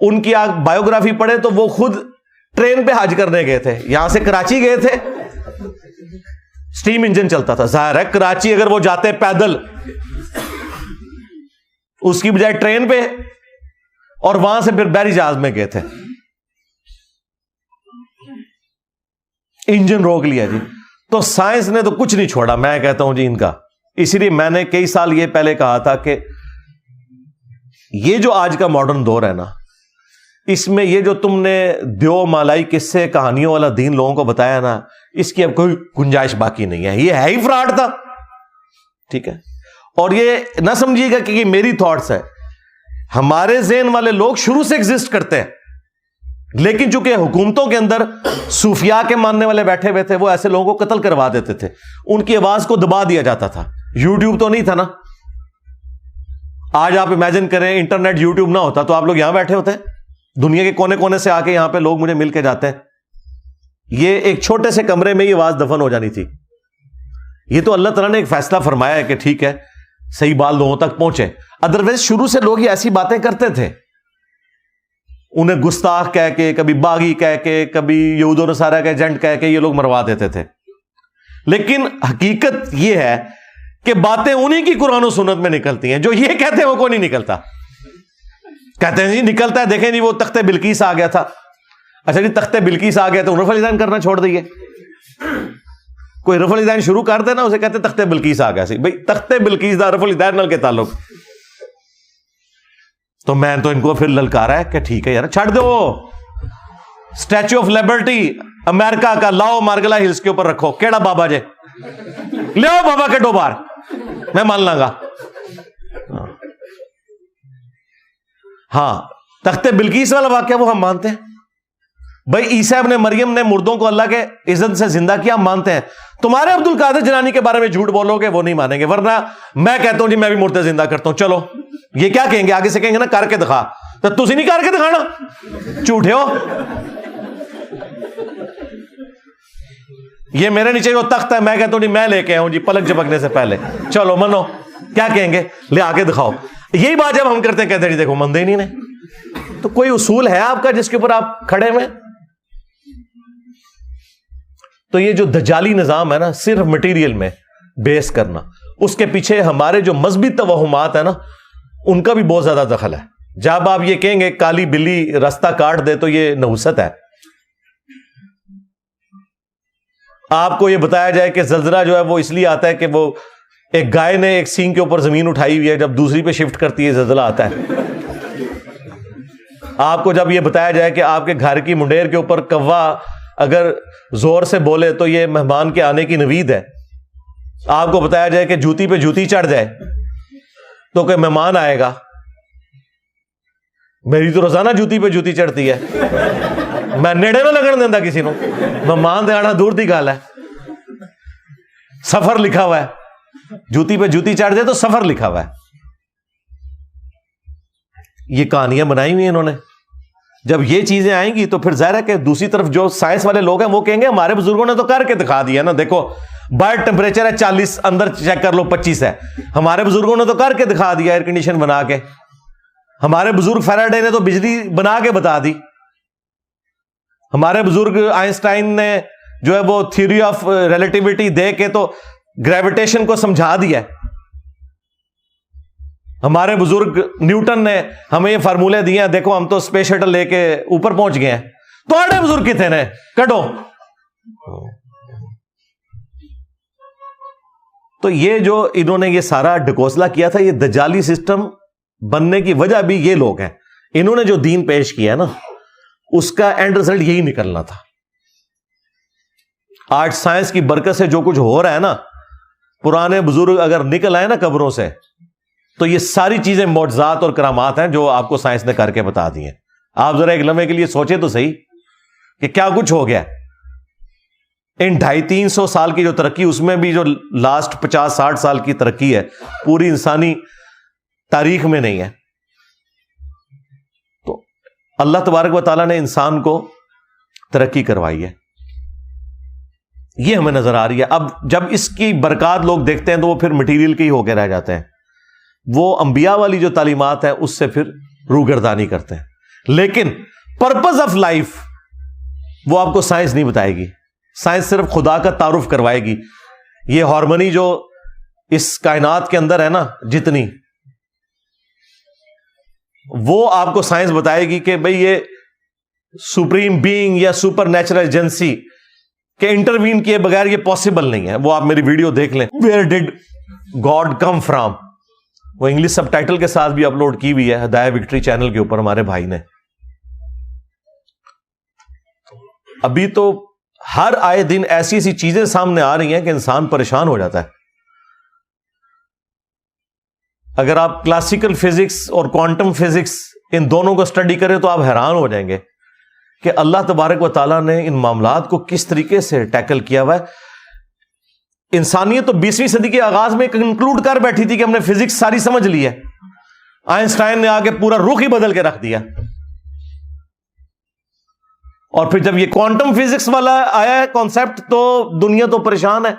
ان کی آپ بایوگرافی پڑھے تو وہ خود ٹرین پہ حج کرنے گئے تھے. یہاں سے کراچی گئے تھے، سٹیم انجن چلتا تھا. ظاہر ہے کراچی اگر وہ جاتے پیدل اس کی بجائے ٹرین پہ، اور وہاں سے پھر بحری جہاز میں گئے تھے. انجن روک لیا جی. تو سائنس نے تو کچھ نہیں چھوڑا میں کہتا ہوں جی ان کا. اسی لیے میں نے کئی سال یہ پہلے کہا تھا کہ یہ جو آج کا ماڈرن دور ہے نا، اس میں یہ جو تم نے دیو مالائی قصے کہانیوں والا دین لوگوں کو بتایا نا، اس کی اب کوئی گنجائش باقی نہیں ہے. یہ ہے ہی فراڈ تھا. ٹھیک ہے، اور یہ نہ سمجھیے گا کہ یہ میری تھاٹس ہے. ہمارے ذہن والے لوگ شروع سے ایگزسٹ کرتے ہیں، لیکن چونکہ حکومتوں کے اندر صوفیاء کے ماننے والے بیٹھے ہوئے تھے، وہ ایسے لوگوں کو قتل کروا دیتے تھے. ان کی آواز کو دبا دیا جاتا تھا. یوٹیوب تو نہیں تھا نا. آج آپ امیجن کریں انٹرنیٹ یوٹیوب نہ ہوتا تو آپ لوگ یہاں بیٹھے ہوتے. دنیا کے کونے کونے سے آ کے یہاں پہ لوگ مجھے مل کے جاتے ہیں. یہ ایک چھوٹے سے کمرے میں یہ آواز دفن ہو جانی تھی. یہ تو اللہ تعالیٰ نے ایک فیصلہ فرمایا ہے کہ ٹھیک ہے صحیح بات لوگوں تک پہنچے. ادروائز شروع سے لوگ یہ ایسی باتیں کرتے تھے, انہیں گستاخ کہہ کے, کبھی باغی کہہ کے, کبھی یہود و نصارہ کے ایجنٹ کہہ کے یہ لوگ مروا دیتے تھے. لیکن حقیقت یہ ہے کہ باتیں انہی کی قرآن و سنت میں نکلتی ہیں. جو یہ کہتے ہیں وہ کوئی نہیں نکلتا. کہتے ہیں جی نکلتا ہے, دیکھیں جی وہ تخت بلقیس آ گیا تھا. اچھا جی تخت بلقیس آ گیا تو رفع الیدین کرنا چھوڑ دئیے. کوئی رفع الیدین شروع کر دے نا, اسے کہتے تخت بلقیس آ گیا سی. بھائی تخت بلقیس دا رفع الیدین نال کے تعلق. تو میں تو ان کو پھر للکارا ہے کہ ٹھیک ہے یار چھڑ دو, اسٹیچو آف لبرٹی امریکہ کا لاؤ مارگلا ہلز کے اوپر رکھو. کیڑا بابا جے لے آؤ بابا کے 2 بار, میں مان لاں گا. ہاں تخت بلقیس والا واقعہ وہ ہم مانتے ہیں. بھائی عیسیٰ ابن مریم نے مردوں کو اللہ کے عزت سے زندہ کیا, ہم مانتے ہیں. تمہارے عبد القادر جیلانی کے بارے میں جھوٹ بولو گے وہ نہیں مانیں گے. ورنہ میں کہتا ہوں جی میں بھی مردے زندہ کرتا ہوں, چلو یہ کیا کہیں گے, آگے سے کہیں گے نا کر کے دکھا. تو تسی نہیں کر کے دکھانا, جھوٹے ہو. یہ میرے نیچے جو تخت ہے میں کہتا ہوں جی میں لے کے آؤں جی پلک جھپکنے سے پہلے, چلو منو. کیا کہیں گے, لے آ کے دکھاؤ. یہی بات جب ہم کرتے ہیں کہتے ہیں جی دیکھو مندے ہی نہیں نے. تو کوئی اصول ہے آپ کا جس کے اوپر آپ کھڑے ہوئے. تو یہ جو دجالی نظام ہے نا, صرف مٹیریل میں بیس کرنا, اس کے پیچھے ہمارے جو مذہبی توہمات ہیں نا ان کا بھی بہت زیادہ دخل ہے. جب آپ یہ کہیں گے کالی بلی راستہ کاٹ دے تو یہ نحوست ہے. آپ کو یہ بتایا جائے کہ زلزلہ جو ہے وہ اس لیے آتا ہے کہ وہ ایک گائے نے ایک سینگ کے اوپر زمین اٹھائی ہوئی ہے, جب دوسری پہ شفٹ کرتی ہے زلزلہ آتا ہے. آپ کو جب یہ بتایا جائے کہ آپ کے گھر کی منڈیر کے اوپر کوا اگر زور سے بولے تو یہ مہمان کے آنے کی نوید ہے. آپ کو بتایا جائے کہ جوتی پہ جوتی چڑھ جائے تو کہ مہمان آئے گا. میری تو روزانہ جوتی پہ جوتی چڑھتی ہے, میں نیڑے نہ لگن دینا کسی کو. مہمان دے آنا دور دی گل ہے. سفر لکھا ہوا ہے, جوتی پہ جوتی چڑھ جائے تو سفر لکھا ہوا ہے. یہ کہانیاں بنائی ہوئی ہیں انہوں نے. جب یہ چیزیں آئیں گی تو پھر ظاہر ہے کہ دوسری طرف جو سائنس والے لوگ ہیں وہ کہیں گے ہمارے بزرگوں نے تو کر کے دکھا دیا نا, دیکھو باہر ٹیمپریچر ہے 40, اندر چیک کر لو 25 ہے. ہمارے بزرگوں نے تو کر کے دکھا دیا ایئر کنڈیشن بنا کے. ہمارے بزرگ فیراڈے نے تو بجلی بنا کے بتا دی. ہمارے بزرگ آئنسٹائن نے جو ہے وہ تھیوری آف ریلیٹیوٹی دے کے تو گریویٹیشن کو سمجھا دیا. ہمارے بزرگ نیوٹن نے ہمیں یہ فارمولے دیے ہیں, دیکھو ہم تو اسپیس شٹل لے کے اوپر پہنچ گئے ہیں. تو آڑے بزرگ کتنے نے کٹو. تو یہ جو انہوں نے یہ سارا ڈکوسلا کیا تھا, یہ دجالی سسٹم بننے کی وجہ بھی یہ لوگ ہیں. انہوں نے جو دین پیش کیا نا اس کا اینڈ رزلٹ یہی نکلنا تھا. آج سائنس کی برکت سے جو کچھ ہو رہا ہے نا, پرانے بزرگ اگر نکل آئے نا قبروں سے تو یہ ساری چیزیں معجزات اور کرامات ہیں جو آپ کو سائنس نے کر کے بتا دی ہیں. آپ ذرا ایک لمحے کے لیے سوچیں تو صحیح کہ کیا کچھ ہو گیا. ان 250-300 سال کی جو ترقی, اس میں بھی جو لاسٹ 50-60 سال کی ترقی ہے پوری انسانی تاریخ میں نہیں ہے. تو اللہ تبارک و تعالیٰ نے انسان کو ترقی کروائی ہے, یہ ہمیں نظر آ رہی ہے. اب جب اس کی برکات لوگ دیکھتے ہیں تو وہ پھر مٹیریل کے ہی ہو کے رہ جاتے ہیں. وہ انبیاء والی جو تعلیمات ہیں اس سے پھر روگردانی کرتے ہیں. لیکن پرپز آف لائف وہ آپ کو سائنس نہیں بتائے گی. سائنس صرف خدا کا تعارف کروائے گی. یہ ہارمونی جو اس کائنات کے اندر ہے نا جتنی, وہ آپ کو سائنس بتائے گی کہ بھئی یہ سپریم بینگ یا سپر نیچرل ایجنسی کے انٹروین کیے بغیر یہ پاسبل نہیں ہے. وہ آپ میری ویڈیو دیکھ لیں, ویئر ڈڈ گاڈ کم فرام, وہ انگلش سب ٹائٹل کے ساتھ بھی اپلوڈ کی ہوئی ہے ہدایہ وکٹری چینل کے اوپر ہمارے بھائی نے. ابھی تو ہر آئے دن ایسی ایسی چیزیں سامنے آ رہی ہیں کہ انسان پریشان ہو جاتا ہے. اگر آپ کلاسیکل فزکس اور کوانٹم فزکس ان دونوں کو اسٹڈی کریں تو آپ حیران ہو جائیں گے کہ اللہ تبارک و تعالیٰ نے ان معاملات کو کس طریقے سے ٹیکل کیا ہوا ہے. انسانیت تو 20ویں صدی کے آغاز میں کنکلوڈ کر بیٹھی تھی کہ ہم نے فزکس ساری سمجھ لی ہے. آئنسٹائن نے آگے پورا رخ ہی بدل کے رکھ دیا. اور پھر جب یہ کوانٹم فزکس والا آیا ہے کانسیپٹ تو دنیا تو پریشان ہے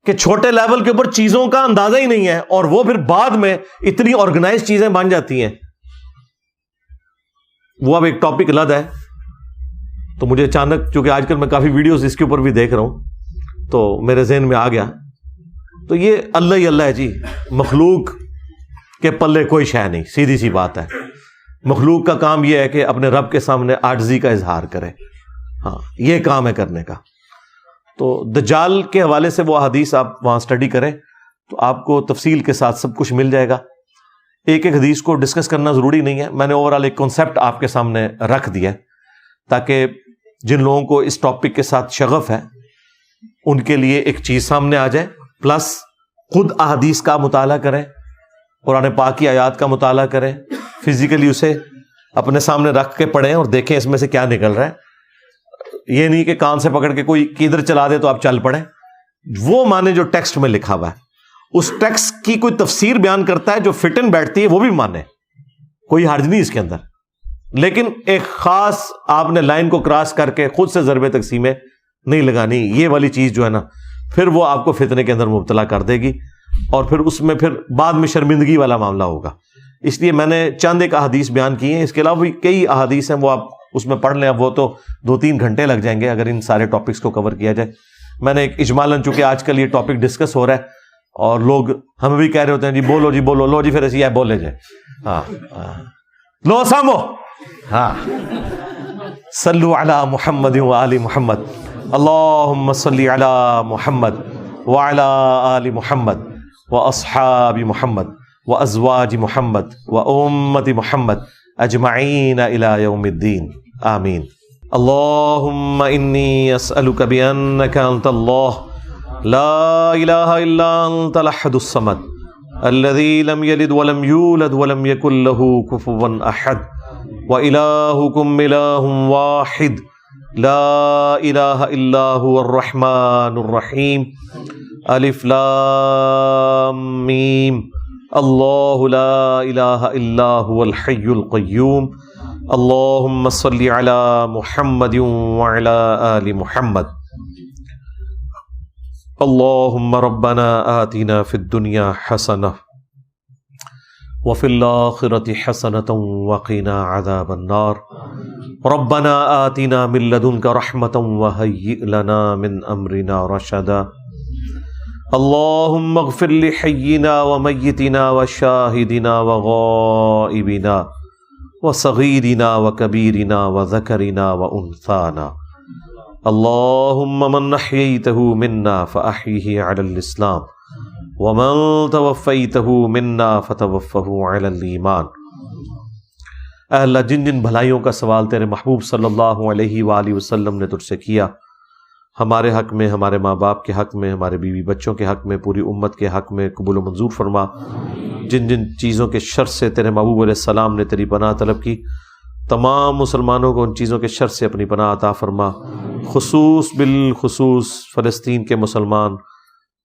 کہ چھوٹے لیول کے اوپر چیزوں کا اندازہ ہی نہیں ہے، اور وہ پھر بعد میں اتنی آرگنائز چیزیں بن جاتی ہیں. وہ اب ایک ٹاپک الگ ہے. تو مجھے اچانک، چونکہ آج کل میں کافی ویڈیوز اس کے اوپر بھی دیکھ رہا ہوں، تو میرے ذہن میں آ گیا. تو یہ اللہ ہی اللہ ہے جی، مخلوق کے پلے کوئی شے نہیں، سیدھی سی بات ہے. مخلوق کا کام یہ ہے کہ اپنے رب کے سامنے عاجزی کا اظہار کرے. ہاں، یہ کام ہے کرنے کا. تو دجال کے حوالے سے وہ حدیث آپ وہاں سٹڈی کریں تو آپ کو تفصیل کے ساتھ سب کچھ مل جائے گا. ایک ایک حدیث کو ڈسکس کرنا ضروری نہیں ہے، میں نے اوورال ایک کانسیپٹ آپ کے سامنے رکھ دیا تاکہ جن لوگوں کو اس ٹاپک کے ساتھ شغف ہے ان کے لیے ایک چیز سامنے آ جائے. پلس خود احادیث کا مطالعہ کریں، قرآن پاک کی آیات کا مطالعہ کریں، فزیکلی اسے اپنے سامنے رکھ کے پڑھیں اور دیکھیں اس میں سے کیا نکل رہا ہے. یہ نہیں کہ کان سے پکڑ کے کوئی کدھر چلا دے تو آپ چل پڑیں. وہ مانے جو ٹیکسٹ میں لکھا ہوا ہے، اس ٹیکسٹ کی کوئی تفسیر بیان کرتا ہے جو فٹ ان بیٹھتی ہے وہ بھی مانے، کوئی حرج نہیں اس کے اندر. لیکن ایک خاص آپ نے لائن کو کراس کر کے خود سے ضرب تقسیمیں نہیں لگانی. یہ والی چیز جو ہے نا پھر وہ آپ کو فتنے کے اندر مبتلا کر دے گی اور پھر اس میں پھر بعد میں شرمندگی والا معاملہ ہوگا. اس لیے میں نے چند ایک احادیث بیان کی ہیں، اس کے علاوہ بھی کئی احادیث ہیں، وہ آپ اس میں پڑھ لیں. اب وہ تو 2-3 گھنٹے لگ جائیں گے اگر ان سارے ٹاپکس کو کور کیا جائے. میں نے ایک اجمالاً، چونکہ آج کل یہ ٹاپک ڈسکس ہو رہا ہے اور لوگ ہمیں بھی کہہ رہے ہوتے ہیں جی بولو جی بولو، لو جی پھر ایسی ہے بولے جائے. ہاں لو سامو. ہاں صلو علی محمد و آل محمد، اللہم صلی علی محمد وعلی آل محمد واصحاب محمد وازواج محمد وامت محمد اجمعین الی یوم الدین آمین. اللہم انی اسألک بانک انت اللہ لا الہ الا انت الاحد الصمد الذی لم یلد ولم یولد ولم یکن له کفوا احد وإلہکم الہ واحد لا الہ الا هو الرحمن الرحیم. الف لام میم. اللہ لا الہ الا هو الحی القیوم. اللہم صلی علی محمد وعلی آل محمد. اللہم ربنا آتنا فی الدنیا حسنہ وفی الآخرة حسنة وقنا عذاب النار. ربنا آتنا من لدنک رحمة وہیئ لنا من امرنا رشدا. اللہم اغفر لحینا ومیتنا وشاہدنا وغائبنا وصغیرنا وکبیرنا وذکرنا وانثانا. اللہم من احییتہ منا فاحیہ علی الاسلام ومن توفیتہ منا فتوفہ علی الایمان. اے اللہ، جن جن بھلائیوں کا سوال تیرے محبوب صلی اللہ علیہ وآلہ وسلم نے تجھ سے کیا، ہمارے حق میں، ہمارے ماں باپ کے حق میں، ہمارے بیوی بچوں کے حق میں، پوری امت کے حق میں قبول و منظور فرما. جن جن چیزوں کے شر سے تیرے محبوب علیہ السلام نے تیری پناہ طلب کی، تمام مسلمانوں کو ان چیزوں کے شر سے اپنی پناہ عطا فرما. بالخصوص فلسطین کے مسلمان،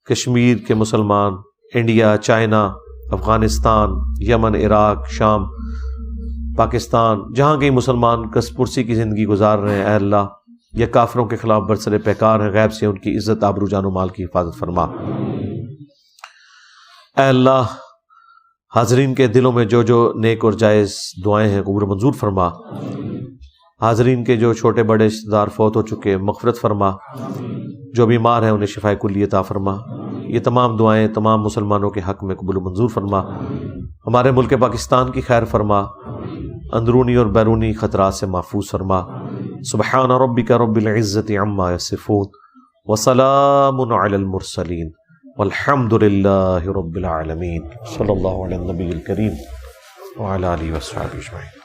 کشمیر کے مسلمان، انڈیا، چائنا، افغانستان، یمن، عراق، شام، پاکستان، جہاں کئی مسلمان کس پرسی کی زندگی گزار رہے ہیں، اے اللہ یہ کافروں کے خلاف برسر پیکار ہیں، غیب سے ان کی عزت، آبرو، جان و مال کی حفاظت فرما. اے اللہ، حاضرین کے دلوں میں جو جو نیک اور جائز دعائیں ہیں قبول منظور فرما. حاضرین کے جو چھوٹے بڑے رشتہ دار فوت ہو چکے مغفرت فرما، جو بیمار ہیں انہیں شفائے کلی عطا فرما. یہ تمام دعائیں تمام مسلمانوں کے حق میں قبول منظور فرما. ہمارے ملک پاکستان کی خیر فرما، اندرونی اور بیرونی خطرات سے محفوظ فرما. سبحان ربک رب العزت عما یصفون وسلام علی المرسلین والحمد للہ رب العالمین. صلی اللہ علی النبی الکریم وعلی آلہ وصحبہ اجمعین.